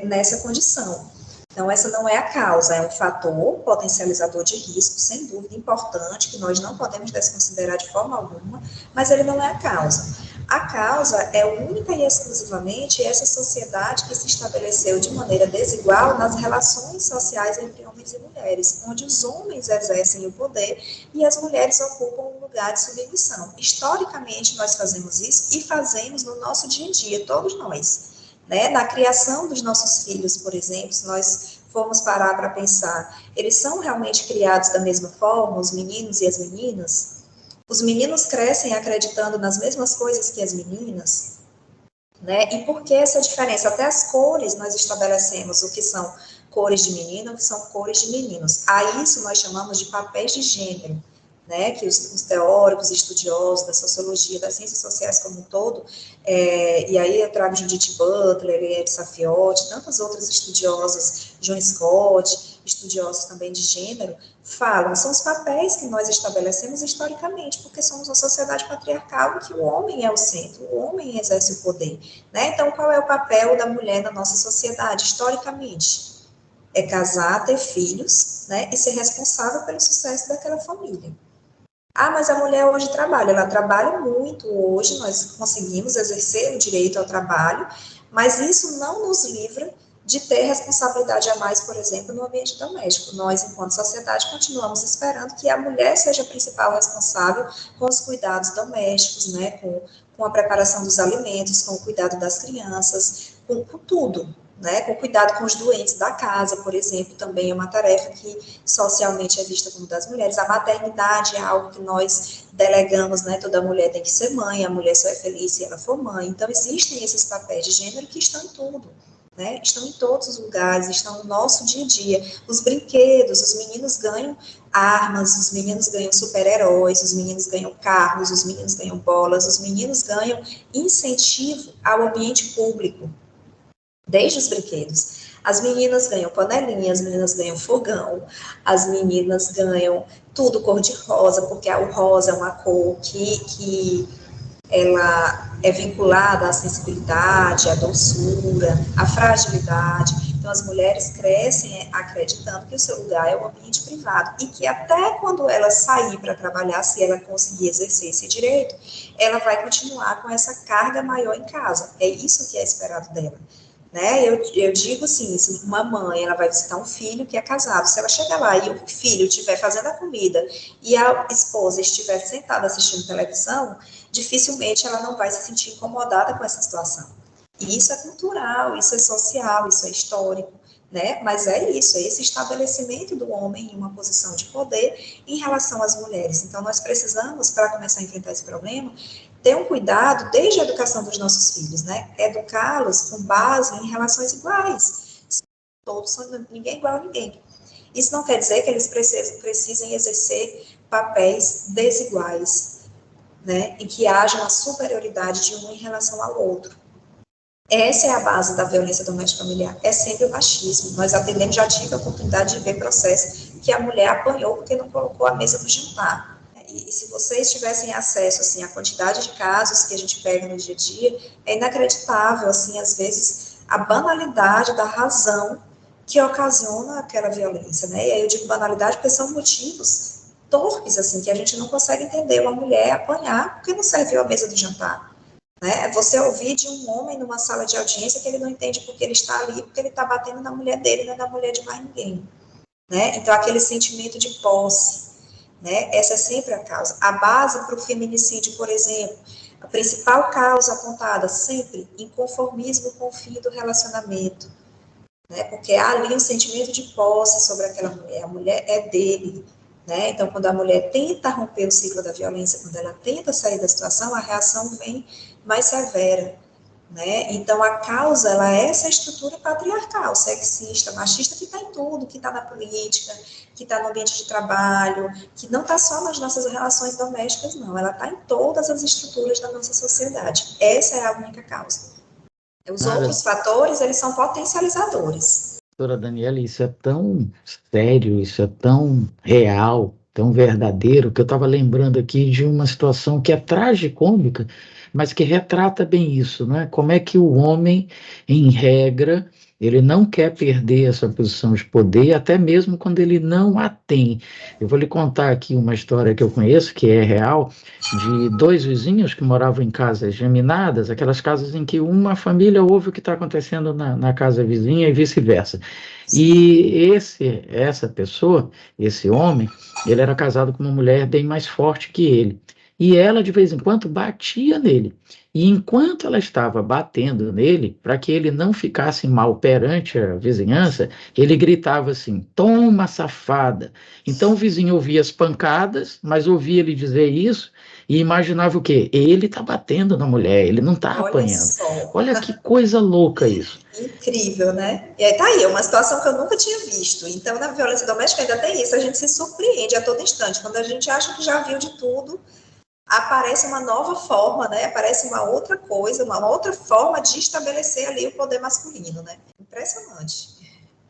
nessa condição. Então, essa não é a causa, é um fator potencializador de risco, sem dúvida importante, que nós não podemos desconsiderar de forma alguma, mas ele não é a causa. A causa é única e exclusivamente essa sociedade que se estabeleceu de maneira desigual nas relações sociais entre homens e mulheres, onde os homens exercem o poder e as mulheres ocupam um lugar de submissão. Historicamente, nós fazemos isso e fazemos no nosso dia a dia, todos nós. Né? Na criação dos nossos filhos, por exemplo, se nós formos parar para pensar, eles são realmente criados da mesma forma, os meninos e as meninas? Os meninos crescem acreditando nas mesmas coisas que as meninas? Né? E por que essa diferença? Até as cores nós estabelecemos o que são cores de menino, o que são cores de meninos. A isso nós chamamos de papéis de gênero. Né, que os teóricos, estudiosos da sociologia, das ciências sociais como um todo, e aí eu trago Judith Butler, Eliette Safiotti, tantas outras estudiosas, John Scott, estudiosos também de gênero, falam, são os papéis que nós estabelecemos historicamente, porque somos uma sociedade patriarcal em que o homem é o centro, o homem exerce o poder. Né? Então, qual é o papel da mulher na nossa sociedade, historicamente? É casar, ter filhos, né, e ser responsável pelo sucesso daquela família. Ah, mas a mulher hoje trabalha, ela trabalha muito hoje, nós conseguimos exercer o direito ao trabalho, mas isso não nos livra de ter responsabilidade a mais, por exemplo, no ambiente doméstico. Nós, enquanto sociedade, continuamos esperando que a mulher seja a principal responsável com os cuidados domésticos, né, com a preparação dos alimentos, com o cuidado das crianças, com tudo. Né, com cuidado com os doentes da casa, por exemplo, também é uma tarefa que socialmente é vista como das mulheres. A maternidade é algo que nós delegamos, né, toda mulher tem que ser mãe, a mulher só é feliz se ela for mãe. Então, existem esses papéis de gênero que estão em tudo, né, estão em todos os lugares, estão no nosso dia a dia. Os brinquedos, os meninos ganham armas, os meninos ganham super-heróis, os meninos ganham carros, os meninos ganham bolas, os meninos ganham incentivo ao ambiente público. Desde os brinquedos. As meninas ganham panelinha, as meninas ganham fogão, as meninas ganham tudo cor-de-rosa, porque o rosa é uma cor que ela é vinculada à sensibilidade, à doçura, à fragilidade. Então, as mulheres crescem acreditando que o seu lugar é o ambiente privado e que até quando ela sair para trabalhar, se ela conseguir exercer esse direito, ela vai continuar com essa carga maior em casa. É isso que é esperado dela. Né? Eu digo assim, se uma mãe ela vai visitar um filho que é casado, se ela chegar lá e o filho estiver fazendo a comida e a esposa estiver sentada assistindo televisão, dificilmente ela não vai se sentir incomodada com essa situação. E isso é cultural, isso é social, isso é histórico, né? Mas é isso, é esse estabelecimento do homem em uma posição de poder em relação às mulheres. Então, nós precisamos, para começar a enfrentar esse problema, ter um cuidado desde a educação dos nossos filhos, né? Educá-los com base em relações iguais. Todos são ninguém igual a ninguém. Isso não quer dizer que eles precisem exercer papéis desiguais, né, em que haja uma superioridade de um em relação ao outro. Essa é a base da violência doméstica familiar, é sempre o machismo. Nós atendemos, já tive a oportunidade de ver processos que a mulher apanhou porque não colocou a mesa no jantar. E se vocês tivessem acesso, assim, à quantidade de casos que a gente pega no dia a dia, é inacreditável, assim, às vezes, a banalidade da razão que ocasiona aquela violência, né? E aí eu digo banalidade porque são motivos torpes, assim, que a gente não consegue entender. Uma mulher apanhar porque não serviu a mesa do jantar. Né? Você ouvir de um homem numa sala de audiência que ele não entende porque ele está ali, porque ele está batendo na mulher dele, não é na mulher de mais ninguém. Né? Então, aquele sentimento de posse, né? Essa é sempre a causa. A base para o feminicídio, por exemplo, a principal causa apontada sempre, inconformismo com o fim do relacionamento. Né? Porque há ali um sentimento de posse sobre aquela mulher, a mulher é dele. Né? Então, quando a mulher tenta romper o ciclo da violência, quando ela tenta sair da situação, a reação vem mais severa, né? Então, a causa, ela é essa estrutura patriarcal, sexista, machista, que está em tudo, que está na política, que está no ambiente de trabalho, que não está só nas nossas relações domésticas, não, ela está em todas as estruturas da nossa sociedade. Essa é a única causa. Os outros fatores, eles são potencializadores. Doutora Daniela, isso é tão sério, isso é tão real, tão verdadeiro, que eu estava lembrando aqui de uma situação que é tragicômica, mas que retrata bem isso, né? Como é que o homem, em regra, ele não quer perder essa posição de poder, até mesmo quando ele não a tem. Eu vou lhe contar aqui uma história que eu conheço, que é real, de dois vizinhos que moravam em casas geminadas, aquelas casas em que uma família ouve o que está acontecendo na casa vizinha e vice-versa. E essa pessoa, esse homem, ele era casado com uma mulher bem mais forte que ele. E ela, de vez em quando, batia nele. E enquanto ela estava batendo nele, para que ele não ficasse mal perante a vizinhança, ele gritava assim: toma, safada. Então o vizinho ouvia as pancadas, mas ouvia ele dizer isso e imaginava o quê? Ele está batendo na mulher, ele não está apanhando. Só. Olha que coisa louca isso. Incrível, né? E aí tá aí, uma situação que eu nunca tinha visto. Então, na violência doméstica ainda tem isso, a gente se surpreende a todo instante. Quando a gente acha que já viu de tudo, aparece uma nova forma, né? Aparece uma outra coisa, uma outra forma de estabelecer ali o poder masculino, né? Impressionante.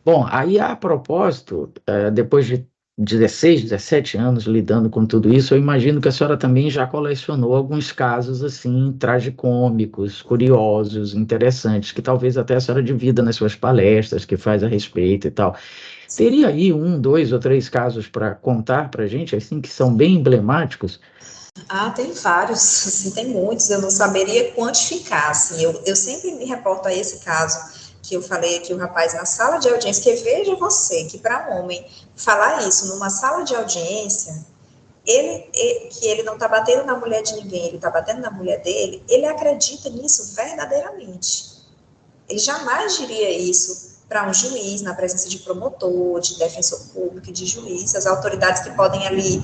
Bom, aí a propósito, depois de 16, 17 anos lidando com tudo isso, eu imagino que a senhora também já colecionou alguns casos assim, tragicômicos, curiosos, interessantes, que talvez até a senhora divida nas suas palestras, que faz a respeito e tal. Teria aí 1, 2 ou 3 casos para contar para a gente, assim, que são bem emblemáticos? Ah, tem vários, assim, tem muitos, eu não saberia quantificar, assim, eu sempre me reporto a esse caso que eu falei aqui, o rapaz na sala de audiência, que veja você, que para um homem falar isso numa sala de audiência, que ele não está batendo na mulher de ninguém, ele está batendo na mulher dele, ele acredita nisso verdadeiramente. Ele jamais diria isso para um juiz, na presença de promotor, de defensor público e de juiz, as autoridades que podem ali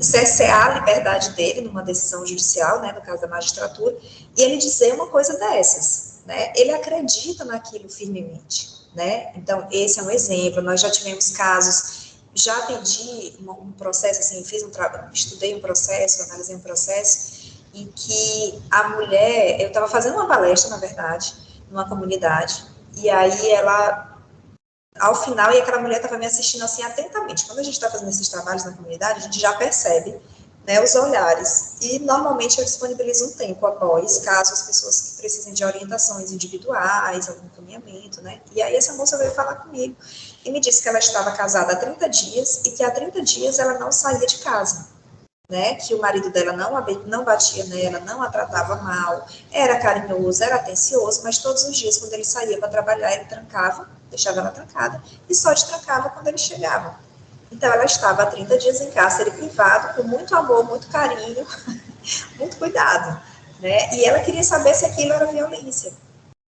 cercear a liberdade dele numa decisão judicial, né, no caso da magistratura, e ele dizer uma coisa dessas, né? Ele acredita naquilo firmemente, né? Então, esse é um exemplo. Nós já tivemos casos, já atendi um processo, assim, fiz um trabalho, estudei um processo, analisei um processo, em que a mulher, eu estava fazendo uma palestra, na verdade, numa comunidade, e aí ela, ao final, e aquela mulher estava me assistindo assim atentamente. Quando a gente está fazendo esses trabalhos na comunidade, a gente já percebe, né, os olhares. E normalmente eu disponibilizo um tempo após, caso as pessoas que precisem de orientações individuais, algum encaminhamento, né? E aí essa moça veio falar comigo e me disse que ela estava casada há 30 dias e que há 30 dias ela não saía de casa, né? Que o marido dela não batia nela, não a tratava mal, era carinhoso, era atencioso, mas todos os dias, quando ele saía para trabalhar, ele trancava, deixava ela trancada, e só destrancava quando ele chegava. Então, ela estava há 30 dias em cárcere privado, com muito amor, muito carinho, muito cuidado, né? E ela queria saber se aquilo era violência,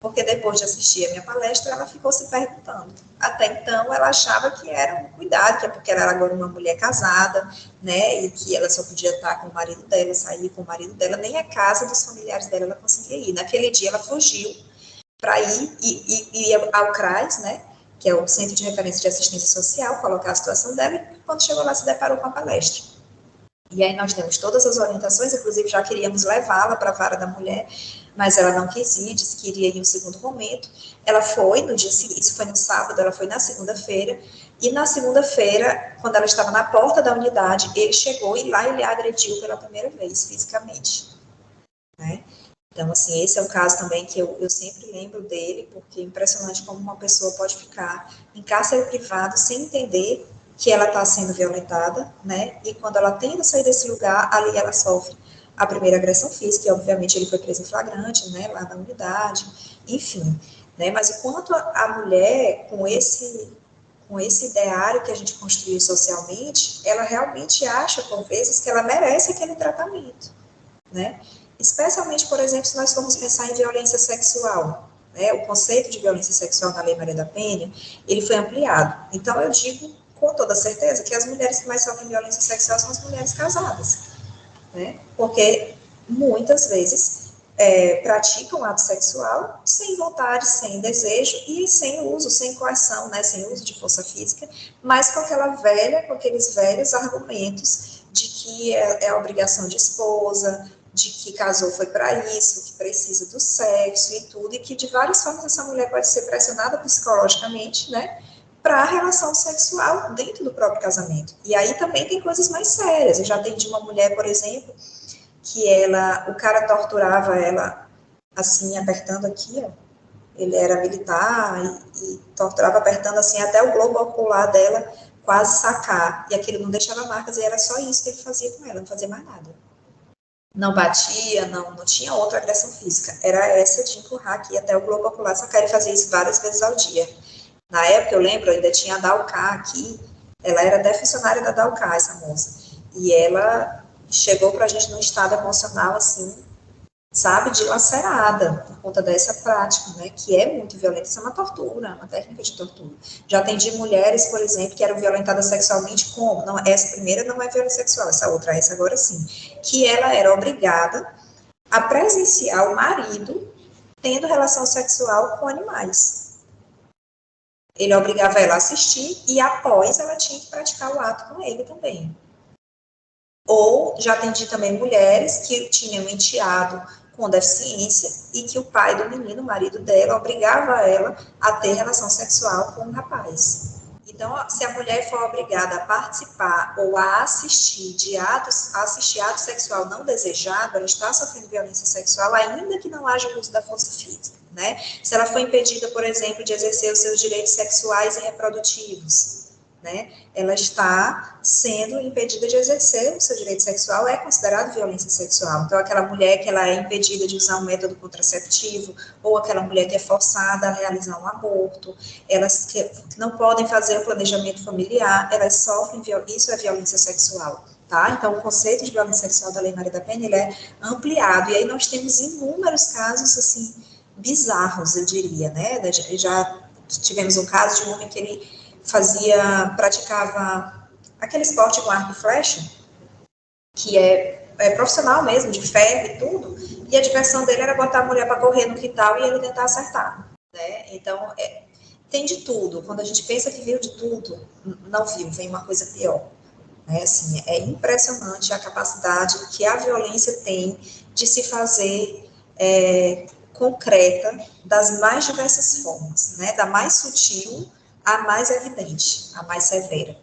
porque depois de assistir a minha palestra, ela ficou se perguntando. Até então, ela achava que era um cuidado, que é porque ela era agora uma mulher casada, né, e que ela só podia estar com o marido dela, sair com o marido dela, nem a casa dos familiares dela ela conseguia ir. Naquele dia, ela fugiu para ir ao CRAS, né, que é o Centro de Referência de Assistência Social, colocar a situação dela, e quando chegou lá se deparou com a palestra. E aí nós temos todas as orientações, inclusive já queríamos levá-la para a vara da mulher, mas ela não quis ir, disse que iria em um segundo momento. Ela foi no dia seguinte, isso foi no sábado, ela foi na segunda-feira, e na segunda-feira, quando ela estava na porta da unidade, ele chegou e lá ele a agrediu pela primeira vez, fisicamente, né? Então, assim, esse é um caso também que eu sempre lembro dele, porque é impressionante como uma pessoa pode ficar em cárcere privado sem entender que ela está sendo violentada, né? E quando ela tenta sair desse lugar, ali ela sofre a primeira agressão física, e obviamente ele foi preso em flagrante, né? Lá na unidade, enfim, né? Mas o quanto a mulher, com esse ideário que a gente construiu socialmente, ela realmente acha, por vezes, que ela merece aquele tratamento, né? Especialmente, por exemplo, se nós formos pensar em violência sexual, né? O conceito de violência sexual na Lei Maria da Penha, ele foi ampliado. Então, eu digo com toda certeza que as mulheres que mais sofrem violência sexual são as mulheres casadas, né? Porque muitas vezes praticam ato sexual sem vontade, sem desejo e sem uso, sem coação, né? Sem uso de força física, mas com aqueles velhos argumentos de que é a obrigação de esposa, de que casou foi para isso, que precisa do sexo e tudo, e que de várias formas essa mulher pode ser pressionada psicologicamente, né? Para a relação sexual dentro do próprio casamento. E aí também tem coisas mais sérias. Eu já atendi uma mulher, por exemplo, que o cara torturava ela, assim, apertando aqui, ó. Ele era militar e torturava apertando, assim, até o globo ocular dela quase sacar. E aquilo não deixava marcas, e era só isso que ele fazia com ela, não fazia mais nada. Não batia, não tinha outra agressão física. Era essa de empurrar aqui até o globo ocular sacar. Ele fazia isso várias vezes ao dia. Na época, eu lembro, ainda tinha a Dalcá aqui, ela era até funcionária da Dalcá, essa moça, e ela chegou pra gente num estado emocional, assim, sabe, dilacerada, por conta dessa prática, né, que é muito violenta. Isso é uma tortura, uma técnica de tortura. Já atendi mulheres, por exemplo, que eram violentadas sexualmente como? Não, essa primeira não é violência sexual, essa agora sim, que ela era obrigada a presenciar o marido tendo relação sexual com animais. Ele obrigava ela a assistir e após ela tinha que praticar o ato com ele também. Ou já atendi também mulheres que tinham um enteado com deficiência e que o pai do menino, o marido dela, obrigava ela a ter relação sexual com o rapaz. Então, se a mulher for obrigada a participar ou a assistir ato sexual não desejado, ela está sofrendo violência sexual, ainda que não haja o uso da força física, né? Se ela for impedida, por exemplo, de exercer os seus direitos sexuais e reprodutivos, né? Ela está sendo impedida de exercer o seu direito sexual, é considerado violência sexual. Então, aquela mulher que ela é impedida de usar um método contraceptivo, ou aquela mulher que é forçada a realizar um aborto, elas que não podem fazer o planejamento familiar, elas sofrem, isso é violência sexual, tá? Então, o conceito de violência sexual da Lei Maria da Penha, ele é ampliado, e aí nós temos inúmeros casos, assim, bizarros, eu diria, né? Já tivemos um caso de um homem que ele praticava aquele esporte com arco e flecha, que é profissional mesmo, de ferro e tudo, e a diversão dele era botar a mulher para correr no quintal e ele tentar acertar, né? Então, tem de tudo. Quando a gente pensa que viu de tudo, não viu, vem uma coisa pior. Né? Assim, é impressionante a capacidade que a violência tem de se fazer concreta das mais diversas formas, né? Da mais sutil a mais evidente, a mais severa.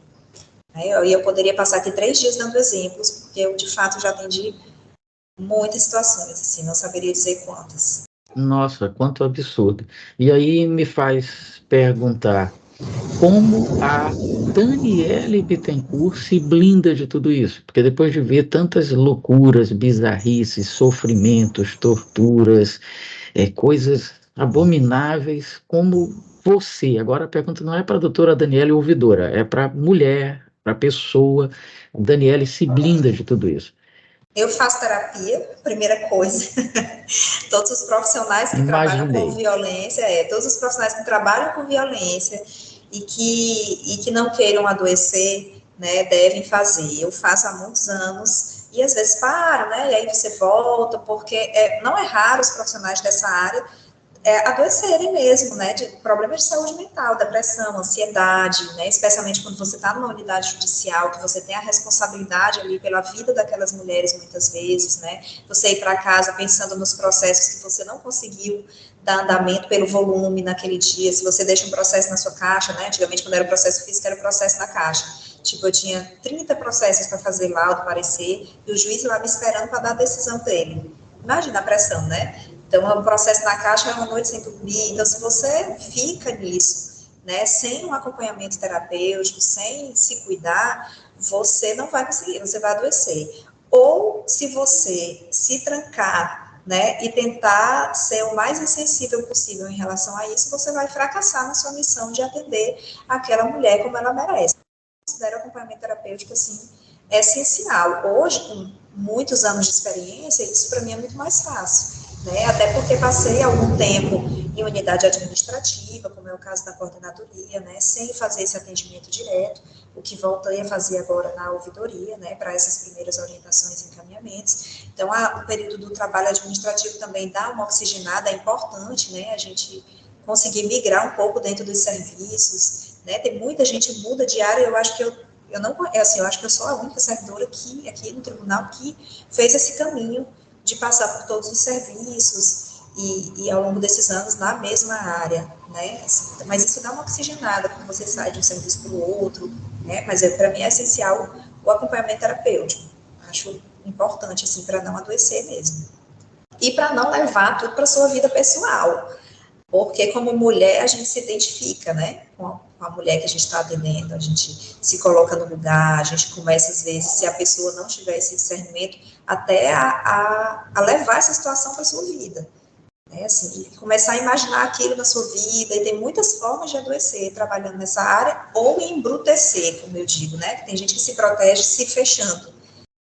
E eu poderia passar aqui 3 dias dando exemplos, porque eu, de fato, já atendi muitas situações, assim, não saberia dizer quantas. Nossa, quanto absurdo. E aí me faz perguntar, como a Daniele Bittencourt se blinda de tudo isso? Porque depois de ver tantas loucuras, bizarrices, sofrimentos, torturas, coisas abomináveis, como você, agora a pergunta não é para a doutora Daniele ouvidora, é para a mulher, para a pessoa. A Daniele se blinda de tudo isso. Eu faço terapia, primeira coisa. Todos os profissionais que trabalham com violência, todos os profissionais que trabalham com violência e que não queiram adoecer, né, devem fazer. Eu faço há muitos anos e às vezes paro, né, e aí você volta, porque não é raro os profissionais dessa área adoecerem mesmo, né, de problemas de saúde mental, depressão, ansiedade, né, especialmente quando você está numa unidade judicial, que você tem a responsabilidade ali pela vida daquelas mulheres muitas vezes, né, você ir para casa pensando nos processos que você não conseguiu dar andamento pelo volume naquele dia, se você deixa um processo na sua caixa, né, antigamente quando era o processo físico era o processo na caixa, tipo, eu tinha 30 processos para fazer laudo, parecer, e o juiz lá me esperando para dar a decisão dele. Imagina a pressão, né? Então, o processo na caixa é uma noite sem dormir. Então, se você fica nisso, né, sem um acompanhamento terapêutico, sem se cuidar, você não vai conseguir, você vai adoecer. Ou, se você se trancar, né, e tentar ser o mais insensível possível em relação a isso, você vai fracassar na sua missão de atender aquela mulher como ela merece. Eu considero o acompanhamento terapêutico, assim, essencial. Hoje, com muitos anos de experiência, isso para mim é muito mais fácil. Né? Até porque passei algum tempo em unidade administrativa, como é o caso da coordenadoria, né? Sem fazer esse atendimento direto, o que voltei a fazer agora na ouvidoria, né? Para essas primeiras orientações e encaminhamentos. Então, o período do trabalho administrativo também dá uma oxigenada, é importante, né? A gente conseguir migrar um pouco dentro dos serviços, né? Tem muita gente que muda de área, eu acho que eu não conheço, eu acho que eu sou a única servidora que, aqui no tribunal que fez esse caminho de passar por todos os serviços e ao longo desses anos na mesma área, né? Assim, mas isso dá uma oxigenada quando você sai de um serviço para o outro, né? Mas para mim é essencial o acompanhamento terapêutico. Acho importante, assim, para não adoecer mesmo. E para não levar tudo para a sua vida pessoal. Porque como mulher a gente se identifica, né, com a mulher que a gente está atendendo, a gente se coloca no lugar, a gente começa às vezes, se a pessoa não tiver esse discernimento, até a levar essa situação para a sua vida, né, assim, começar a imaginar aquilo na sua vida, e tem muitas formas de adoecer trabalhando nessa área, ou embrutecer, como eu digo, né, que tem gente que se protege se fechando,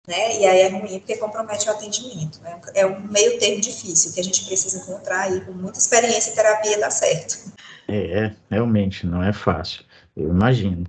né, e aí é ruim porque compromete o atendimento, né? É um meio termo difícil que a gente precisa encontrar aí, com muita experiência em terapia dá certo. Realmente não é fácil, eu imagino.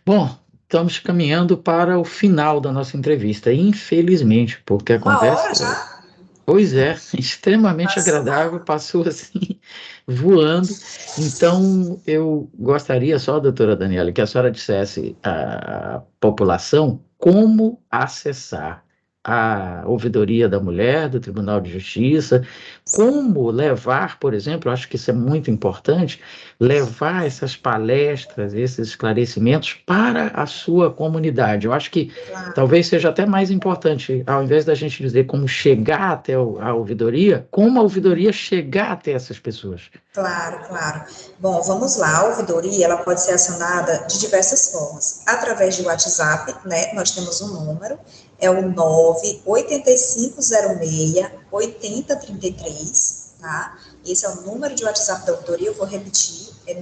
Bom, estamos caminhando para o final da nossa entrevista, infelizmente, porque a Uma hora conversa, já? pois é, extremamente Passou. agradável, passou assim, voando. Então, eu gostaria só, doutora Daniela, que a senhora dissesse à população como acessar a ouvidoria da mulher, do Tribunal de Justiça, como levar, por exemplo, acho que isso é muito importante, levar essas palestras, esses esclarecimentos para a sua comunidade. Eu acho que Claro, talvez seja até mais importante, ao invés da gente dizer como chegar até a ouvidoria, como a ouvidoria chegar até essas pessoas. claro, claro. Bom, vamos lá. A ouvidoria, ela pode ser acionada de diversas formas. Através de WhatsApp, né? Nós temos um número, é o 98506-8033, tá? Esse é o número de WhatsApp da ouvidoria, eu vou repetir, é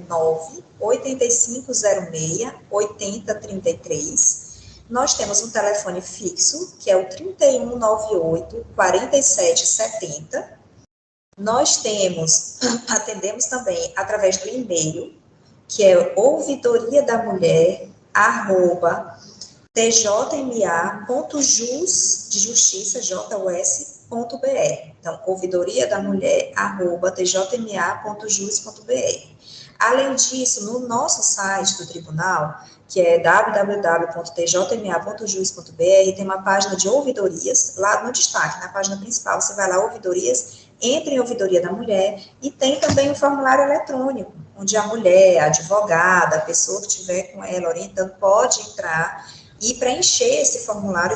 98506-8033. Nós temos um telefone fixo, que é o 3198-4770. Nós atendemos também através do e-mail, que é ouvidoriadaMulher@tjma.jus, de justiça, jus.br. Então, ouvidoriadaMulher@tjma.jus.br. Além disso, no nosso site do tribunal, que é www.tjma.jus.br, tem uma página de ouvidorias, lá no destaque, na página principal, você vai lá, ouvidorias, entre em ouvidoria da mulher, e tem também o formulário eletrônico, onde a mulher, a advogada, a pessoa que estiver com ela orientando, pode entrar e preencher esse formulário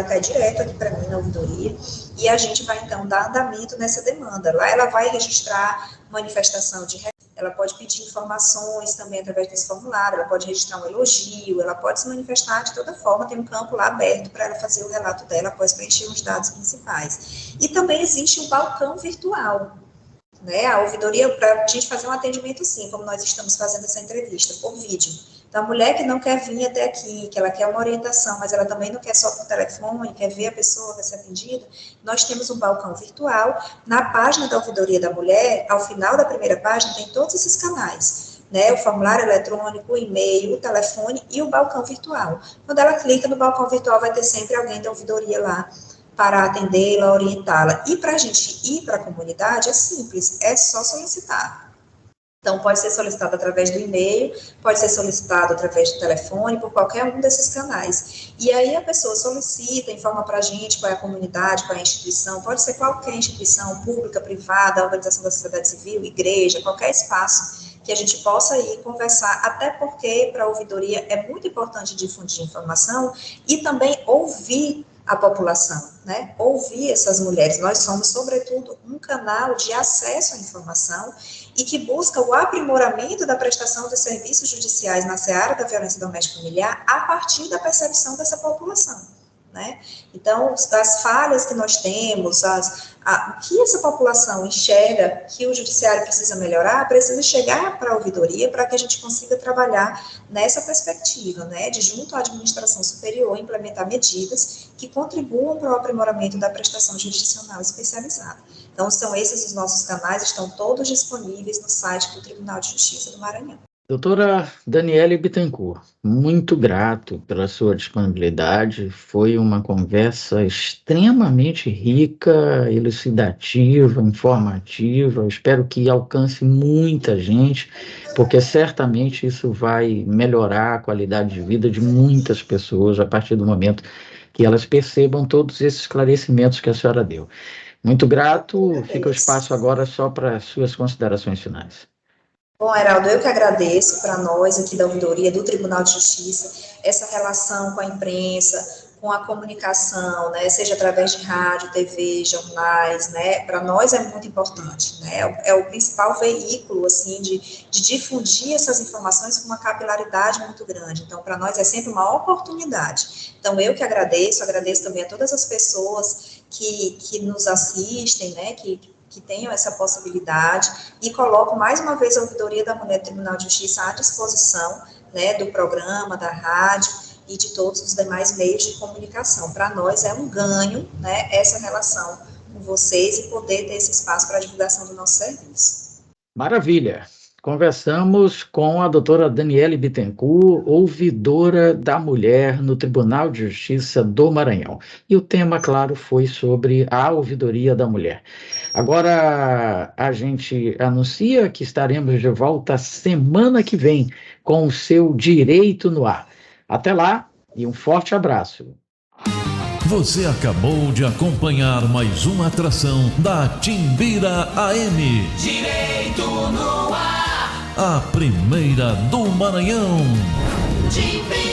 cai direto aqui para mim na ouvidoria, e a gente vai então dar andamento nessa demanda. Lá ela vai registrar manifestação de, ela pode pedir informações também através desse formulário, ela pode registrar um elogio, ela pode se manifestar de toda forma, tem um campo lá aberto para ela fazer o relato dela após preencher os dados principais. E também existe um balcão virtual, né? A ouvidoria, para a gente fazer um atendimento sim, como nós estamos fazendo essa entrevista, por vídeo. Então, a mulher que não quer vir até aqui, que ela quer uma orientação, mas ela também não quer só por telefone, quer ver a pessoa, quer ser atendida, nós temos um balcão virtual. Na página da Ouvidoria da Mulher, ao final da primeira página, tem todos esses canais, né? O formulário eletrônico, o e-mail, o telefone e o balcão virtual. Quando ela clica no balcão virtual, vai ter sempre alguém da ouvidoria lá para atendê-la, orientá-la. E para a gente ir para a comunidade é simples, é só solicitar. Então, pode ser solicitado através do e-mail, pode ser solicitado através do telefone, por qualquer um desses canais. E aí a pessoa solicita, informa para a gente qual é a comunidade, qual é a instituição, pode ser qualquer instituição, pública, privada, organização da sociedade civil, igreja, qualquer espaço que a gente possa ir conversar, até porque para a ouvidoria é muito importante difundir informação e também ouvir a população, né? Ouvir essas mulheres. Nós somos, sobretudo, um canal de acesso à informação e que busca o aprimoramento da prestação de serviços judiciais na seara da violência doméstica e familiar a partir da percepção dessa população, né? Então, as falhas que nós temos, o que essa população enxerga que o judiciário precisa melhorar, precisa chegar para a ouvidoria para que a gente consiga trabalhar nessa perspectiva, né, de junto à administração superior implementar medidas que contribuam para o aprimoramento da prestação jurisdicional especializada. Então, são esses os nossos canais, estão todos disponíveis no site do Tribunal de Justiça do Maranhão. Doutora Daniele Bittencourt, muito grato pela sua disponibilidade. Foi uma conversa extremamente rica, elucidativa, informativa. Espero que alcance muita gente, porque certamente isso vai melhorar a qualidade de vida de muitas pessoas a partir do momento que elas percebam todos esses esclarecimentos que a senhora deu. Muito grato. Fica o espaço agora só para suas considerações finais. Bom, Heraldo, eu que agradeço para nós aqui da Ouvidoria, do Tribunal de Justiça, essa relação com a imprensa, com a comunicação, né, seja através de rádio, TV, jornais, né, para nós é muito importante, né, é o principal veículo, assim, de difundir essas informações com uma capilaridade muito grande, então, para nós é sempre uma oportunidade. Então, eu que agradeço também a todas as pessoas que nos assistem, né, que tenham essa possibilidade, e coloco mais uma vez a Ouvidoria da Mulher do Tribunal de Justiça à disposição, né, do programa, da rádio e de todos os demais meios de comunicação. Para nós é um ganho, né, essa relação com vocês e poder ter esse espaço para a divulgação do nosso serviço. Maravilha! Conversamos com a doutora Daniele Bittencourt, ouvidora da mulher no Tribunal de Justiça do Maranhão. E o tema, claro, foi sobre a ouvidoria da mulher. Agora, a gente anuncia que estaremos de volta semana que vem com o seu Direito no Ar. Até lá e um forte abraço. Você acabou de acompanhar mais uma atração da Timbira AM. Direito no ar. A primeira do Maranhão. Timbira.